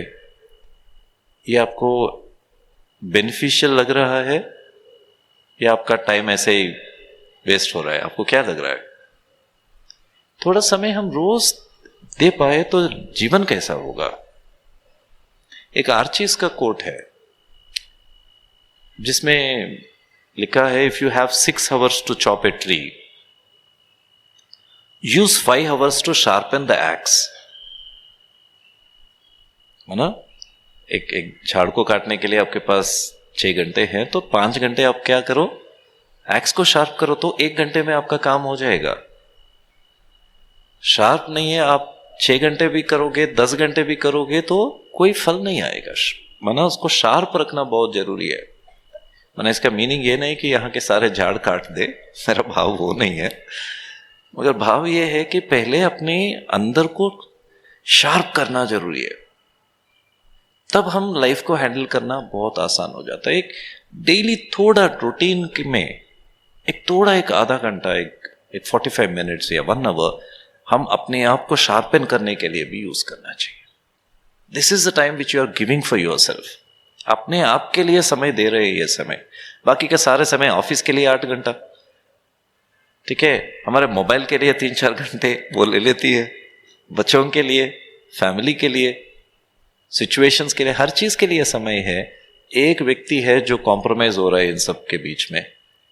ये आपको बेनिफिशियल लग रहा है या आपका टाइम ऐसे ही वेस्ट हो रहा है? आपको क्या लग रहा है? थोड़ा समय हम रोज दे पाए तो जीवन कैसा होगा। एक आर्चिस का कोट है जिसमें लिखा है, if you have 6 hours to chop a tree, use 5 hours to sharpen the axe. है ना, एक झाड़ को काटने के लिए आपके पास 6 घंटे हैं तो 5 घंटे आप क्या करो, एक्स को शार्प करो, तो 1 घंटे में आपका काम हो जाएगा। शार्प नहीं है, आप 6 घंटे भी करोगे, 10 घंटे भी करोगे तो कोई फल नहीं आएगा। माना उसको शार्प रखना बहुत जरूरी है। माना इसका मीनिंग ये नहीं कि यहाँ के सारे झाड़ काट दे, मेरा भाव वो नहीं है, मगर भाव ये है कि पहले अपने अंदर को शार्प करना जरूरी है, तब हम लाइफ को हैंडल करना बहुत आसान हो जाता है। एक डेली थोड़ा रूटीन में एक आधा घंटा, एक 45 मिनट्स या 1 hour हम अपने आप को शार्पन करने के लिए भी यूज करना चाहिए। This is the time which you are giving for yourself. अपने आप के लिए समय दे रहे हैं ये समय। बाकी का सारे समय ऑफिस के लिए 8 घंटा, ठीक है, हमारे मोबाइल के लिए 3-4 घंटे वो ले लेती है, बच्चों के लिए, फैमिली के लिए, सिचुएशंस के लिए, हर चीज के लिए समय है। एक व्यक्ति है जो कॉम्प्रोमाइज हो रहा है इन सब के बीच में,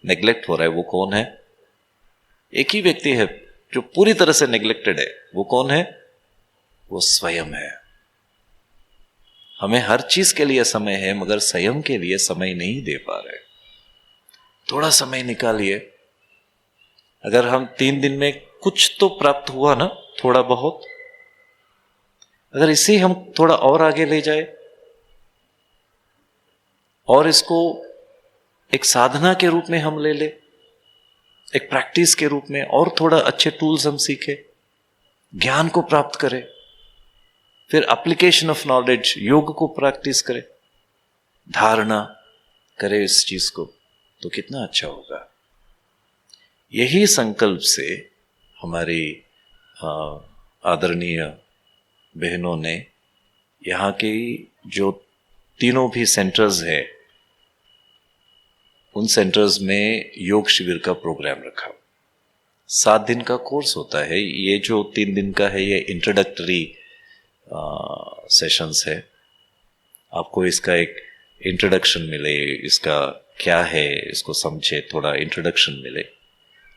नेग्लेक्ट हो रहा है, वो कौन है? एक ही व्यक्ति है जो पूरी तरह से नेग्लेक्टेड है, वो कौन है? वो स्वयं है। हमें हर चीज के लिए समय है मगर स्वयं के लिए समय नहीं दे पा रहे। थोड़ा समय निकालिए। अगर हम 3 दिन में कुछ तो प्राप्त हुआ ना, थोड़ा बहुत, अगर इसे हम थोड़ा और आगे ले जाए और इसको एक साधना के रूप में हम ले ले, एक प्रैक्टिस के रूप में, और थोड़ा अच्छे टूल्स हम सीखे, ज्ञान को प्राप्त करें, फिर एप्लीकेशन ऑफ नॉलेज, योग को प्रैक्टिस करें, धारणा करें इस चीज को, तो कितना अच्छा होगा। यही संकल्प से हमारी आदरणीय बहनों ने यहाँ के जो तीनों भी सेंटर्स है, उन सेंटर्स में योग शिविर का प्रोग्राम रखा। 7 दिन का कोर्स होता है। ये जो 3 दिन का है ये इंट्रोडक्टरी सेशंस है। आपको इसका एक इंट्रोडक्शन मिले, इसका क्या है इसको समझे, थोड़ा इंट्रोडक्शन मिले।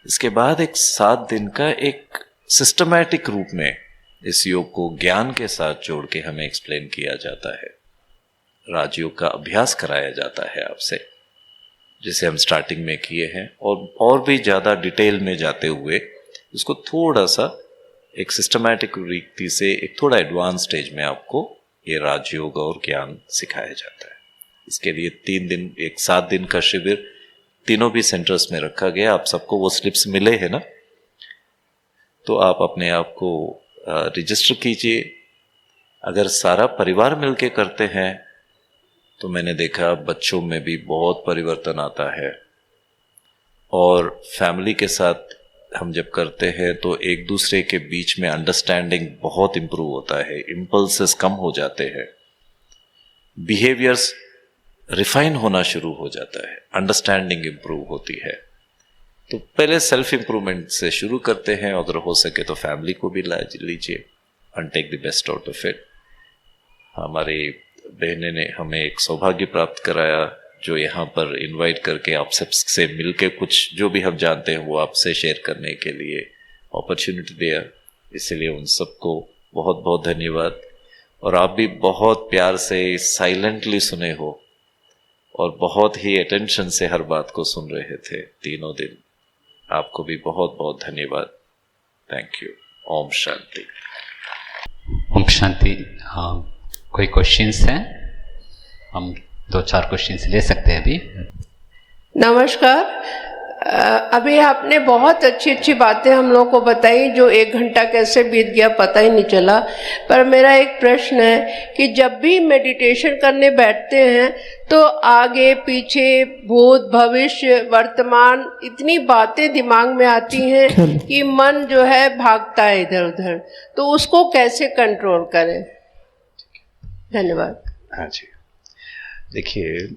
इसके बाद एक 7 दिन का एक सिस्टमैटिक रूप में इस योग को ज्ञान के साथ जोड़ के हमें एक्सप्लेन किया जाता है। राजयोग का अभ्यास कराया जाता है आपसे, जिसे हम स्टार्टिंग में किए हैं, और भी ज्यादा डिटेल में जाते हुए इसको थोड़ा सा एक सिस्टमैटिक रीति से एक थोड़ा एडवांस स्टेज में आपको ये राजयोग और ज्ञान सिखाया जाता है। इसके लिए 3 दिन, एक 7 दिन का शिविर तीनों भी सेंटर्स में रखा गया। आप सबको वो स्लिप्स मिले हैं ना, तो आप अपने आप को रजिस्टर कीजिए। अगर सारा परिवार मिलके करते हैं तो मैंने देखा बच्चों में भी बहुत परिवर्तन आता है, और फैमिली के साथ हम जब करते हैं तो एक दूसरे के बीच में अंडरस्टैंडिंग बहुत इंप्रूव होता है, इम्पल्सेस कम हो जाते हैं, बिहेवियर्स रिफाइन होना शुरू हो जाता है, अंडरस्टैंडिंग इंप्रूव होती है। तो पहले सेल्फ इंप्रूवमेंट से शुरू करते हैं, अगर हो सके तो फैमिली को भी ला लीजिए and take the best out of it. हमारी बहने ने हमें एक सौभाग्य प्राप्त कराया जो यहाँ पर इनवाइट करके आप सबसे मिलके कुछ जो भी हम जानते हैं वो आपसे शेयर करने के लिए अपॉर्चुनिटी दिया, इसलिए उन सबको बहुत बहुत धन्यवाद। और आप भी बहुत प्यार से साइलेंटली सुने हो और बहुत ही अटेंशन से हर बात को सुन रहे थे तीनों दिन। आपको भी बहुत बहुत धन्यवाद। Thank you. ओम शांति। ओम शांति। कोई क्वेश्चंस हैं? हम 2-4 क्वेश्चंस ले सकते हैं अभी। नमस्कार। अभी आपने बहुत अच्छी अच्छी बातें हम लोगों को बताई, जो 1 घंटा कैसे बीत गया पता ही नहीं चला। पर मेरा एक प्रश्न है कि जब भी मेडिटेशन करने बैठते हैं तो आगे पीछे भूत भविष्य वर्तमान इतनी बातें दिमाग में आती हैं कि मन जो है भागता है इधर उधर, तो उसको कैसे कंट्रोल करें? धन्यवाद। हाँ जी, देखिए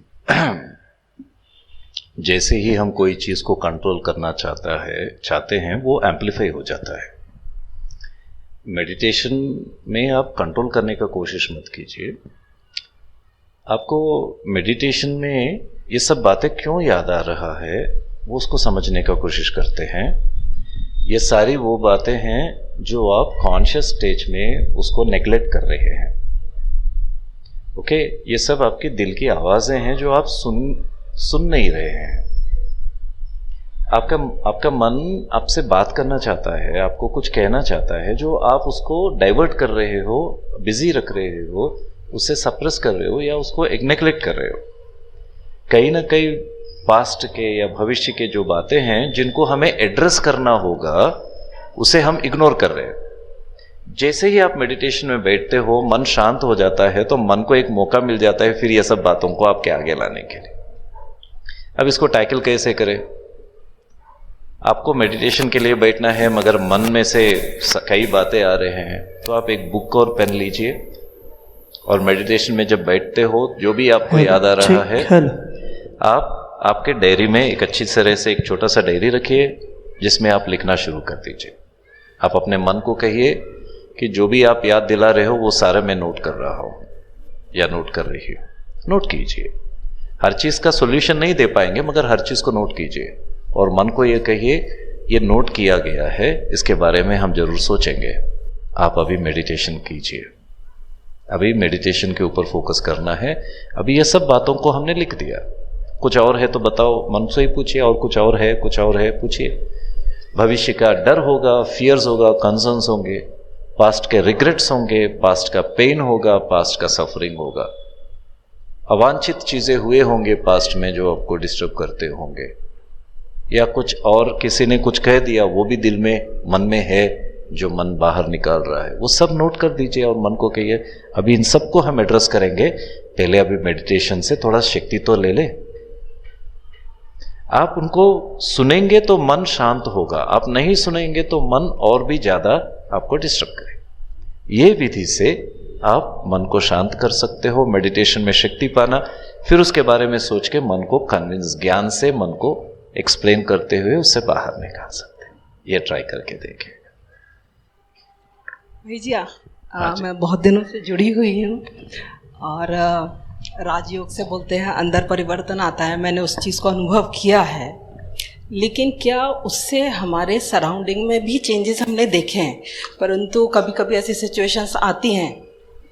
जैसे ही हम कोई चीज़ को कंट्रोल करना चाहते हैं वो एम्पलीफाई हो जाता है। मेडिटेशन में आप कंट्रोल करने का कोशिश मत कीजिए। आपको मेडिटेशन में ये सब बातें क्यों याद आ रहा है वो उसको समझने का कोशिश करते हैं। ये सारी वो बातें हैं जो आप कॉन्शियस स्टेज में उसको नेग्लेक्ट कर रहे हैं। ओके, ये सब आपके दिल की आवाज़ें हैं जो आप सुन नहीं रहे हैं। आपका मन आपसे बात करना चाहता है, आपको कुछ कहना चाहता है, जो आप उसको डाइवर्ट कर रहे हो, बिजी रख रहे हो, उसे सप्रेस कर रहे हो या उसको नेग्लेक्ट कर रहे हो। कहीं ना कहीं पास्ट के या भविष्य के जो बातें हैं जिनको हमें एड्रेस करना होगा उसे हम इग्नोर कर रहे हैं। जैसे ही आप मेडिटेशन में बैठते हो मन शांत हो जाता है तो मन को एक मौका मिल जाता है फिर ये सब बातों को आपके आगे लाने के लिए। अब इसको टैकल कैसे करें? आपको मेडिटेशन के लिए बैठना है मगर मन में से कई बातें आ रहे हैं तो आप एक बुक और पेन लीजिए और मेडिटेशन में जब बैठते हो जो भी आपको याद आ रहा है आप आपके डायरी में एक अच्छी तरह से एक छोटा सा डायरी रखिए जिसमें आप लिखना शुरू कर दीजिए। आप अपने मन को कहिए कि जो भी आप याद दिला रहे हो वो सारा मैं नोट कर रहा हूँ या नोट कर रही हूँ। नोट कीजिए। हर चीज़ का सॉल्यूशन नहीं दे पाएंगे मगर हर चीज़ को नोट कीजिए और मन को ये कहिए ये नोट किया गया है, इसके बारे में हम जरूर सोचेंगे। आप अभी मेडिटेशन कीजिए। अभी मेडिटेशन के ऊपर फोकस करना है। अभी ये सब बातों को हमने लिख दिया। कुछ और है तो बताओ, मन से ही पूछिए। और कुछ और है पूछिए। भविष्य का डर होगा, फियर्स होगा, कंसर्न्स होंगे, पास्ट के रिग्रेट्स होंगे, पास्ट का पेन होगा, पास्ट का सफरिंग होगा, अवांछित चीज़ें हुए होंगे पास्ट में जो आपको डिस्टर्ब करते होंगे, या कुछ और किसी ने कुछ कह दिया वो भी दिल में मन में है जो मन बाहर निकाल रहा है, वो सब नोट कर दीजिए और मन को कहिए अभी इन सबको हम एड्रेस करेंगे। पहले अभी मेडिटेशन से थोड़ा शक्ति तो ले ले। आप उनको सुनेंगे तो मन शांत होगा, आप नहीं सुनेंगे तो मन और भी ज्यादा आपको डिस्टर्ब करेगा। ये विधि से आप मन को शांत कर सकते हो। मेडिटेशन में शक्ति पाना, फिर उसके बारे में सोच के मन को कन्विंस, ज्ञान से मन को एक्सप्लेन करते हुए उससे बाहर निकाल सकते हैं। ये ट्राई करके देखिए। भैया मैं बहुत दिनों से जुड़ी हुई हूँ और राजयोग से बोलते हैं अंदर परिवर्तन आता है, मैंने उस चीज़ को अनुभव किया है। लेकिन क्या उससे हमारे सराउंडिंग में भी चेंजेस हमने देखे हैं, परंतु कभी कभी ऐसी सिचुएशंस आती हैं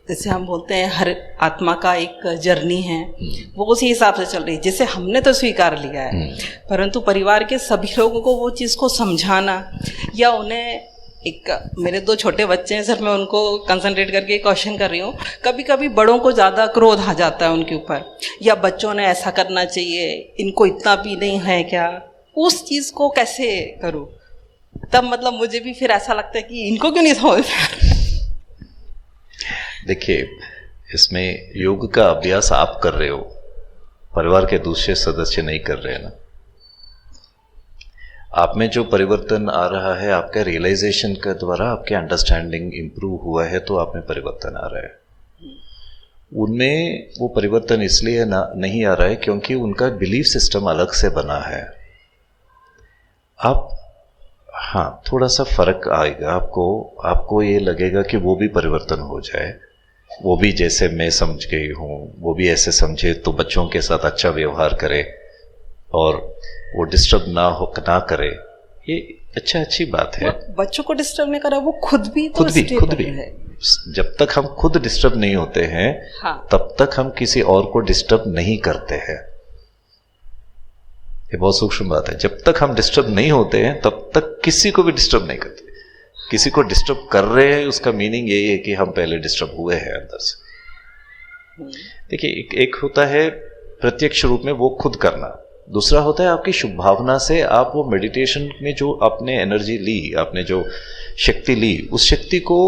जैसे हम बोलते हैं हर आत्मा का एक जर्नी है, वो उसी हिसाब से चल रही है जैसे हमने तो स्वीकार लिया है, परंतु परिवार के सभी लोगों को वो चीज़ को समझाना या उन्हें एक, मेरे 2 छोटे बच्चे हैं सर, मैं उनको कंसंट्रेट करके क्वेश्चन कर रही हूँ। कभी कभी बड़ों को ज़्यादा क्रोध आ जाता है उनके ऊपर, या बच्चों ने ऐसा करना चाहिए, इनको इतना भी नहीं है क्या, उस चीज़ को कैसे करूँ? तब मतलब मुझे भी फिर ऐसा लगता है कि इनको क्यों नहीं समझ। देखिए, इसमें योग का अभ्यास आप कर रहे हो, परिवार के दूसरे सदस्य नहीं कर रहे हैं ना। आप में जो परिवर्तन आ रहा है आपका रियलाइजेशन के द्वारा, आपके अंडरस्टैंडिंग इंप्रूव हुआ है तो आप में परिवर्तन आ रहा है। उनमें वो परिवर्तन इसलिए नहीं आ रहा है क्योंकि उनका बिलीफ सिस्टम अलग से बना है। आप थोड़ा सा फर्क आएगा, आपको ये लगेगा कि वो भी परिवर्तन हो जाए, वो भी जैसे मैं समझ गई हूँ वो भी ऐसे समझे, तो बच्चों के साथ अच्छा व्यवहार करे और वो डिस्टर्ब ना करे, ये अच्छी बात है। बच्चों को डिस्टर्ब नहीं करा, वो खुद भी खुद भी है। जब तक हम खुद डिस्टर्ब नहीं होते हैं, हाँ। तब तक हम किसी और को डिस्टर्ब नहीं करते हैं। ये बहुत सूक्ष्म बात है। जब तक हम डिस्टर्ब नहीं होते हैं तब तक किसी को भी डिस्टर्ब नहीं करते। किसी को डिस्टर्ब कर रहे हैं उसका मीनिंग यही है कि हम पहले डिस्टर्ब हुए हैं अंदर से। देखिए, एक होता है प्रत्यक्ष रूप में वो खुद करना, दूसरा होता है आपकी शुभ भावना से आप वो मेडिटेशन में जो आपने एनर्जी ली, आपने जो शक्ति ली, उस शक्ति को,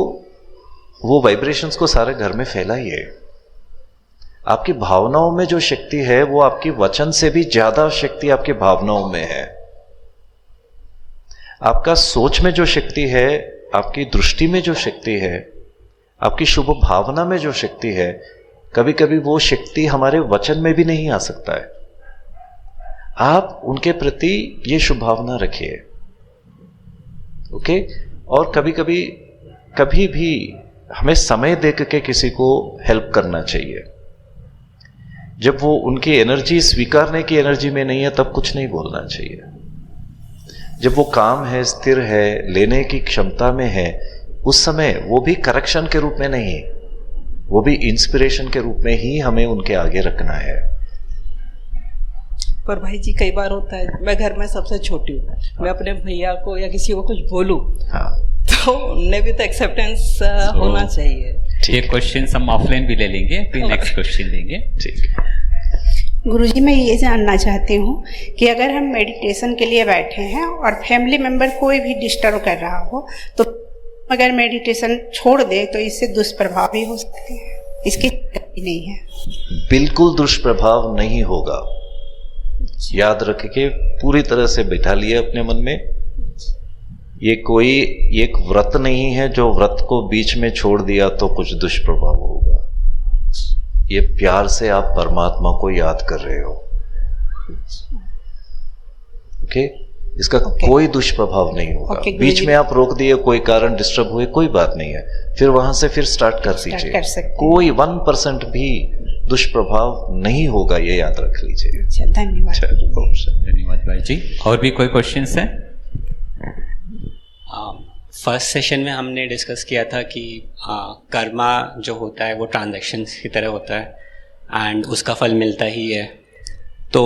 वो वाइब्रेशंस को सारे घर में फैलाइए। आपकी भावनाओं में जो शक्ति है वो आपकी वचन से भी ज्यादा शक्ति आपकी भावनाओं में है। आपका सोच में जो शक्ति है, आपकी दृष्टि में जो शक्ति है, आपकी शुभ भावना में जो शक्ति है, कभी कभी वो शक्ति हमारे वचन में भी नहीं आ सकता है। आप उनके प्रति ये शुभ भावना रखिए, ओके। और कभी भी हमें समय देकर के किसी को हेल्प करना चाहिए। जब वो उनकी एनर्जी स्वीकारने की एनर्जी में नहीं है तब कुछ नहीं बोलना चाहिए। जब वो काम है, स्थिर है, लेने की क्षमता में है, उस समय वो भी करेक्शन के रूप में नहीं, वो भी इंस्पिरेशन के रूप में ही हमें उनके आगे रखना है। पर भाई जी, कई बार होता है मैं घर में सबसे छोटी हूँ, मैं अपने भैया को या किसी को कुछ बोलूँ, हाँ, तो उनने भी तो एक्सेप्टेंस होना चाहिए। ये क्वेश्चन हम ऑफलाइन भी ले लेंगे, फिर नेक्स्ट क्वेश्चन लेंगे। ठीक। गुरुजी, मैं ये जानना चाहती हूँ कि अगर हम मेडिटेशन के लिए बैठे हैं और फैमिली मेंबर कोई भी डिस्टर्ब कर रहा हो, तो अगर मेडिटेशन छोड़ दे तो इससे दुष्प्रभाव भी हो सकते हैं, इसकी नहीं है? बिल्कुल दुष्प्रभाव नहीं होगा, याद रख के पूरी तरह से बिठा लिए अपने मन में। ये कोई एक व्रत नहीं है जो व्रत को बीच में छोड़ दिया तो कुछ दुष्प्रभाव होगा। ये प्यार से आप परमात्मा को याद कर रहे हो, ओके। इसका कोई दुष्प्रभाव नहीं होगा। बीच में आप रोक दिए, कोई कारण डिस्टर्ब हुए, कोई बात नहीं है, फिर वहां से फिर स्टार्ट कर दीजिए। कोई 1% भी दुष्प्रभाव नहीं होगा, ये याद रख लीजिए। धन्यवाद भाई जी। और भी कोई क्वेश्चंस हैं? फर्स्ट सेशन में हमने डिस्कस किया था कि कर्मा जो होता है वो ट्रांजैक्शंस की तरह होता है एंड उसका फल मिलता ही है। तो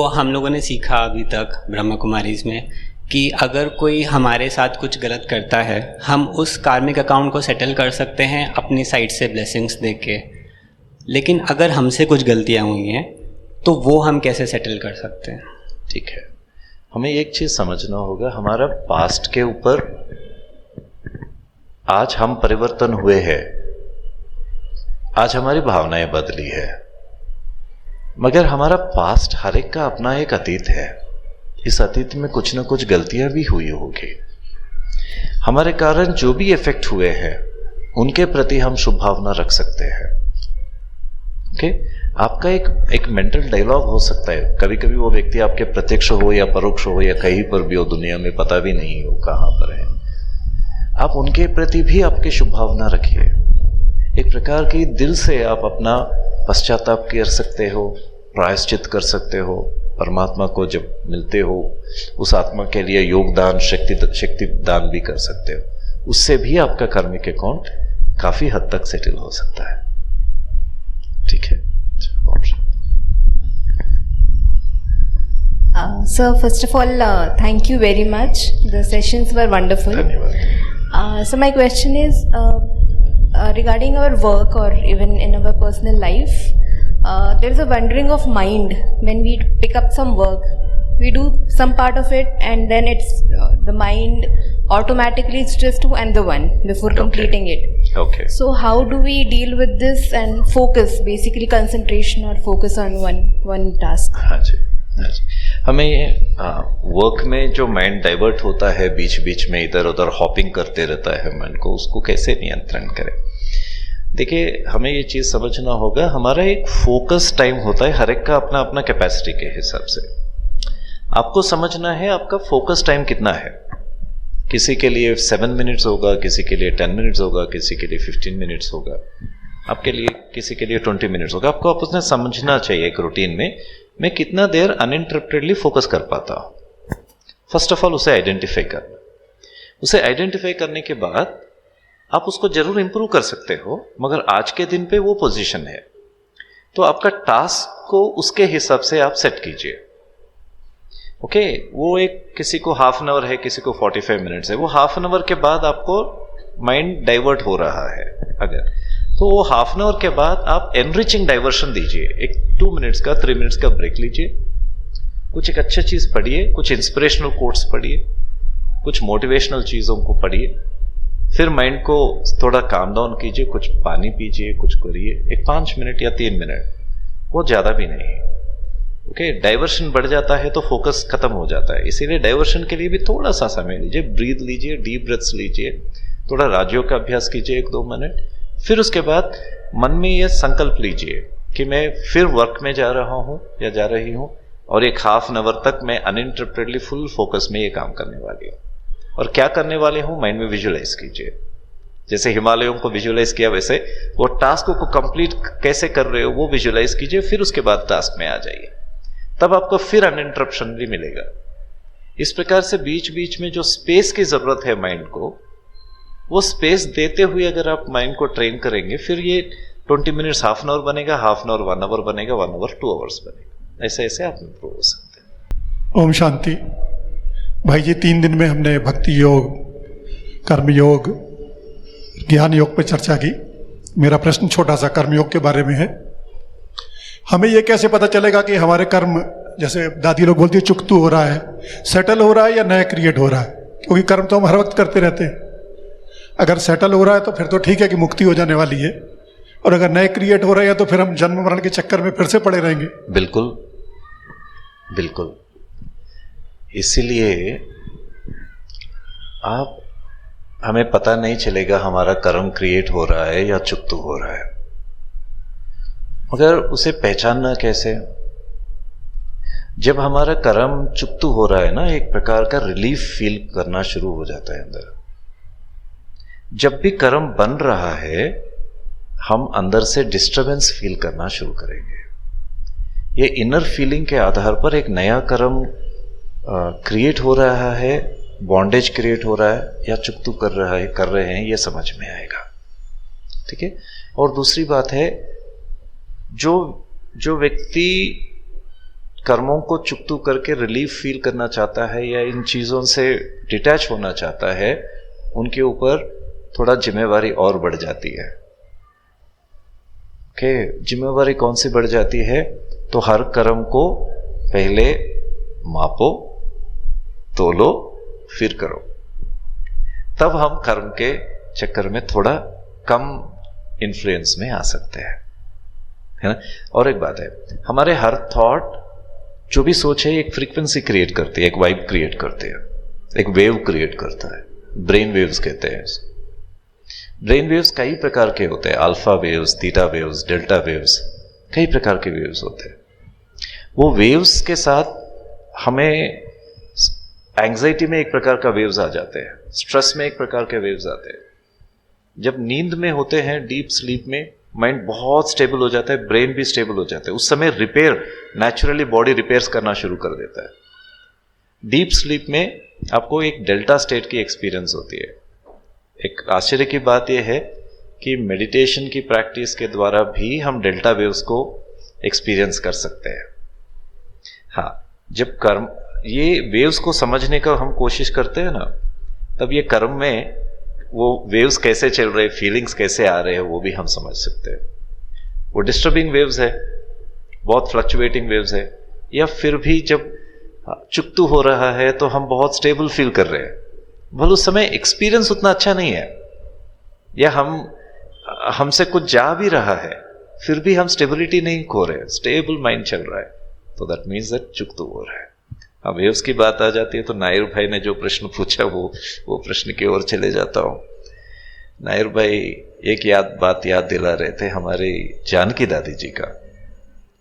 हम लोगों ने सीखा अभी तक ब्रह्मा कुमारीज में कि अगर कोई हमारे साथ कुछ गलत करता है, हम उस कार्मिक अकाउंट को सेटल कर सकते हैं अपनी साइड से ब्लेसिंग्स दे के, लेकिन अगर हमसे कुछ गलतियाँ हुई हैं तो वो हम कैसे सेटल कर सकते हैं? ठीक है, हमें एक चीज समझना होगा, हमारा पास्ट के ऊपर आज हम परिवर्तन हुए हैं, आज हमारी भावनाएं बदली है, मगर हमारा पास्ट हर एक का अपना एक अतीत है। इस अतीत में कुछ ना कुछ गलतियां भी हुई होगी, हमारे कारण जो भी इफेक्ट हुए हैं उनके प्रति हम शुभ भावना रख सकते हैं, ओके। आपका एक मेंटल डायलॉग हो सकता है, कभी कभी वो व्यक्ति आपके प्रत्यक्ष हो या परोक्ष हो या कहीं पर भी हो दुनिया में, पता भी नहीं हो कहाँ पर है, आप उनके प्रति भी आपके शुभ भावना रखिए। एक प्रकार की दिल से आप अपना पश्चाताप कर सकते हो, प्रायश्चित कर सकते हो, परमात्मा को जब मिलते हो उस आत्मा के लिए योगदान, शक्ति दान भी कर सकते हो, उससे भी आपका कर्मिक अकाउंट काफी हद तक सेटल हो सकता है। ठीक है। So first of all, thank you very much. The sessions were wonderful. धन्यवाद। So my question is regarding our work or even in our personal life, there is a wandering of mind when we pick up some work. We do some part of it and then it's the mind automatically switches to another one before completing it. Okay. So how do we deal with this and focus, basically concentration or focus on one task? हाँ जी, हाँ जी। हमें work में जो mind divert होता है, बीच बीच में इधर उधर हॉपिंग करते रहता है मन को, उसको कैसे नियंत्रण करें? देखिए, हमें ये चीज समझना होगा, हमारा एक फोकस टाइम होता है, हर एक का अपना अपना कैपेसिटी के हिसाब से। आपको समझना है आपका फोकस टाइम कितना है। किसी के लिए 7 मिनट्स होगा, किसी के लिए 10 मिनट्स होगा, किसी के लिए 15 मिनट्स होगा, आपके लिए किसी के लिए 20 मिनट्स होगा। आपको आप उसने समझना चाहिए एक रूटीन में मैं कितना देर अनइंटरप्टेडली फोकस कर पाता हूँ। फर्स्ट ऑफ ऑल उसे आइडेंटिफाई करना, उसे आइडेंटिफाई करने के बाद आप उसको जरूर इंप्रूव कर सकते हो, मगर आज के दिन पे वो पोजीशन है तो आपका टास्क को उसके हिसाब से आप सेट कीजिए। ओके, वो एक किसी को हाफ एन आवर है, किसी को 45 मिनट्स है, वो हाफ एन आवर के बाद आपको माइंड डाइवर्ट हो रहा है अगर, तो वो हाफ एन आवर के बाद आप एनरिचिंग डाइवर्शन दीजिए। एक 2 मिनट्स का 3 मिनट्स का ब्रेक लीजिए, कुछ एक अच्छा चीज पढ़िए, कुछ इंस्पिरेशनल कोट्स पढ़िए, कुछ मोटिवेशनल चीजों को पढ़िए, फिर माइंड को थोड़ा काम डाउन कीजिए, कुछ पानी पीजिए, कुछ करिए, एक 5 मिनट या 3 मिनट, वो ज्यादा भी नहीं है। ओके, डाइवर्शन बढ़ जाता है तो फोकस खत्म हो जाता है, इसीलिए डाइवर्शन के लिए भी थोड़ा सा समय लीजिए, ब्रीथ लीजिए, डीप ब्रेथ्स लीजिए, थोड़ा राजयोग का अभ्यास कीजिए 1-2 मिनट, फिर उसके बाद मन में यह संकल्प लीजिए कि मैं फिर वर्क में जा रहा हूं या जा रही हूं और एक हाफ एन आवर तक मैं अनइंटरप्टेडली फुल फोकस में ये काम करने वाली हूं। और क्या करने वाले हूं माइंड में विजुअलाइज कीजिए, जैसे हिमालयों को विजुअलाइज किया वैसे वो टास्क को कंप्लीट कैसे कर रहे हो वो विजुअलाइज कीजिए, फिर उसके बाद टास्क में आ जाइए, तब आपको फिर अनइंटरप्शन भी मिलेगा। इस प्रकार से बीच बीच में जो स्पेस की जरूरत है माइंड को, वो स्पेस देते हुए अगर आप माइंड को ट्रेन करेंगे, फिर ये 20 मिनट्स हाफ एन आवर बनेगा, हाफ एन आवर 1 आवर बनेगा, 1 आवर 2 आवर्स बनेगा, ऐसे ऐसे आप इंप्रूव हो सकते हैं। ओम शांति। भाई जी, 3 दिन में हमने भक्ति योग, कर्म योग, ज्ञान योग पर चर्चा की। मेरा प्रश्न छोटा सा कर्म योग के बारे में है। हमें ये कैसे पता चलेगा कि हमारे कर्म, जैसे दादी लोग बोलती है चुकतू हो रहा है, सेटल हो रहा है या नया क्रिएट हो रहा है? क्योंकि कर्म तो हम हर वक्त करते रहते हैं। अगर सेटल हो रहा है तो फिर तो ठीक है कि मुक्ति हो जाने वाली है, और अगर नए क्रिएट हो रहे हैं तो फिर हम जन्म मरण के चक्कर में फिर से पड़े रहेंगे। बिल्कुल बिल्कुल, इसीलिए हमें पता नहीं चलेगा हमारा कर्म क्रिएट हो रहा है या चुकतू हो रहा है, मगर उसे पहचानना कैसे? जब हमारा कर्म चुकतू हो रहा है ना, एक प्रकार का रिलीफ फील करना शुरू हो जाता है अंदर। जब भी कर्म बन रहा है हम अंदर से डिस्टरबेंस फील करना शुरू करेंगे। ये इनर फीलिंग के आधार पर एक नया कर्म क्रिएट हो रहा है, बॉन्डेज क्रिएट हो रहा है या चुकतू कर रहे हैं, ये समझ में आएगा। ठीक है। और दूसरी बात है, जो व्यक्ति कर्मों को चुकतू करके रिलीफ फील करना चाहता है या इन चीजों से डिटैच होना चाहता है, उनके ऊपर थोड़ा जिम्मेवारी और बढ़ जाती है। ओके, जिम्मेवारी कौन सी बढ़ जाती है? तो हर कर्म को पहले मापो, तोलो, फिर करो, तब हम कर्म के चक्कर में थोड़ा कम इन्फ्लुएंस में आ सकते हैं, है ना। और एक बात है, हमारे हर थॉट, जो भी सोच है, एक फ्रीक्वेंसी क्रिएट करती है, एक वाइब क्रिएट करती है, एक वेव क्रिएट करता है। ब्रेन वेव्स कहते हैं। ब्रेन वेव्स कई प्रकार के होते हैं, alpha waves, theta waves, delta waves, कई प्रकार के वेव्स होते हैं। वो वेव्स के साथ हमें एंग्जाइटी में एक प्रकार का वेव्स आ जाते हैं, स्ट्रेस में एक प्रकार के वेव्स आते हैं। जब नींद में होते हैं, डीप स्लीप में, माइंड बहुत स्टेबल हो जाता है, ब्रेन भी स्टेबल हो जाता है। उस समय रिपेयर, नेचुरली बॉडी रिपेयर्स करना शुरू कर देता है। डीप स्लीप में आपको एक डेल्टा स्टेट की एक्सपीरियंस होती है। एक आश्चर्य की बात यह है कि मेडिटेशन की प्रैक्टिस के द्वारा भी हम डेल्टा वेव्स को एक्सपीरियंस कर सकते हैं। हाँ, जब कर्म, ये वेव्स को समझने का हम कोशिश करते हैं ना, तब ये कर्म में वो वेव्स कैसे चल रहे, फीलिंग्स कैसे आ रहे हैं, वो भी हम समझ सकते हैं। वो डिस्टर्बिंग वेव्स है, बहुत फ्लक्चुएटिंग वेव्स है, या फिर भी जब चुकतू हो रहा है तो हम बहुत स्टेबल फील कर रहे हैं, भले उस समय एक्सपीरियंस उतना अच्छा नहीं है, या हमसे कुछ जा भी रहा है, फिर भी हम स्टेबिलिटी नहीं खो रहे, स्टेबल माइंड चल रहा है, तो दैट मीन्स दैट चुकतू हो रहा है। अब वेव्स की बात आ जाती है तो नायर भाई ने जो प्रश्न पूछा वो प्रश्न की ओर चले जाता हूं। नायर भाई एक बात याद दिला रहे थे हमारी जानकी दादी जी का,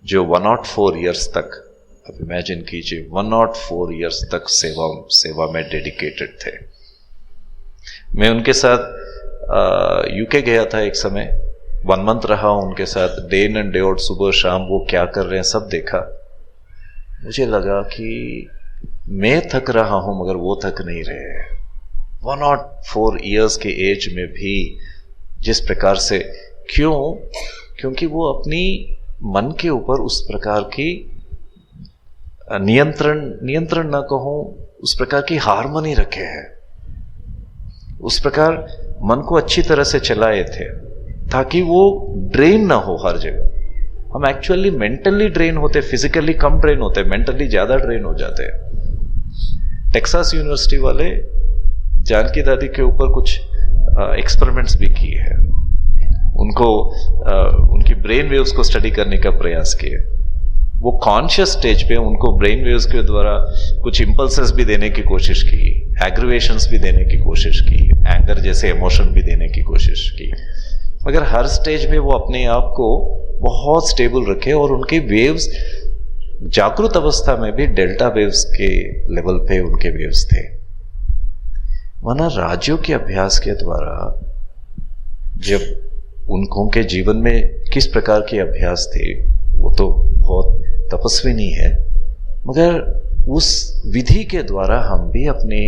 जो 104 ईयर्स तक, अब इमेजिन कीजिए 104 ईयर्स तक सेवा में डेडिकेटेड थे। मैं उनके साथ यूके गया था एक समय, 1 मंथ रहा उनके साथ, day in and day out, सुबह शाम वो क्या कर रहे हैं सब देखा। मुझे लगा कि मैं थक रहा हूं मगर वो थक नहीं रहे। 104 इयर्स के एज में भी जिस प्रकार से, क्योंकि वो अपनी मन के ऊपर उस प्रकार की नियंत्रण ना कहूं, उस प्रकार की हार्मनी रखे हैं, उस प्रकार मन को अच्छी तरह से चलाए थे ताकि वो ड्रेन ना हो हर जगह। हम एक्चुअली मेंटली ड्रेन होते, फिजिकली कम ड्रेन होते, मेंटली ज्यादा ड्रेन हो जाते हैं। टेक्सास यूनिवर्सिटी वाले जानकी दादी के ऊपर कुछ एक्सपेरिमेंट्स भी किए हैं, उनको उनकी ब्रेन वेव्स को स्टडी करने का प्रयास किए। वो कॉन्शियस स्टेज पे उनको ब्रेन वेव्स के द्वारा कुछ इम्पल्सेस भी देने की कोशिश की, एग्रीवेशंस भी देने की कोशिश की, एंगर जैसे इमोशन भी देने की कोशिश की, मगर हर स्टेज में वो अपने आप को बहुत स्टेबल रखे और उनके वेव्स जागृत अवस्था में भी डेल्टा वेव्स के लेवल पे उनके वेव्स थे। माना राजयोग के अभ्यास के द्वारा जब उनके जीवन में किस प्रकार के अभ्यास थे, वो तो बहुत तपस्विनी है, मगर उस विधि के द्वारा हम भी अपने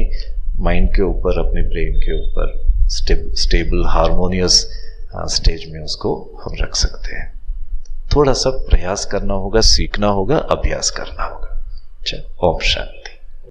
माइंड के ऊपर, अपने ब्रेन के ऊपर स्टेबल हार्मोनियस स्टेज में उसको हम रख सकते हैं। थोड़ा सा प्रयास करना होगा, सीखना होगा, अभ्यास करना होगा। चलो, ओम शांति।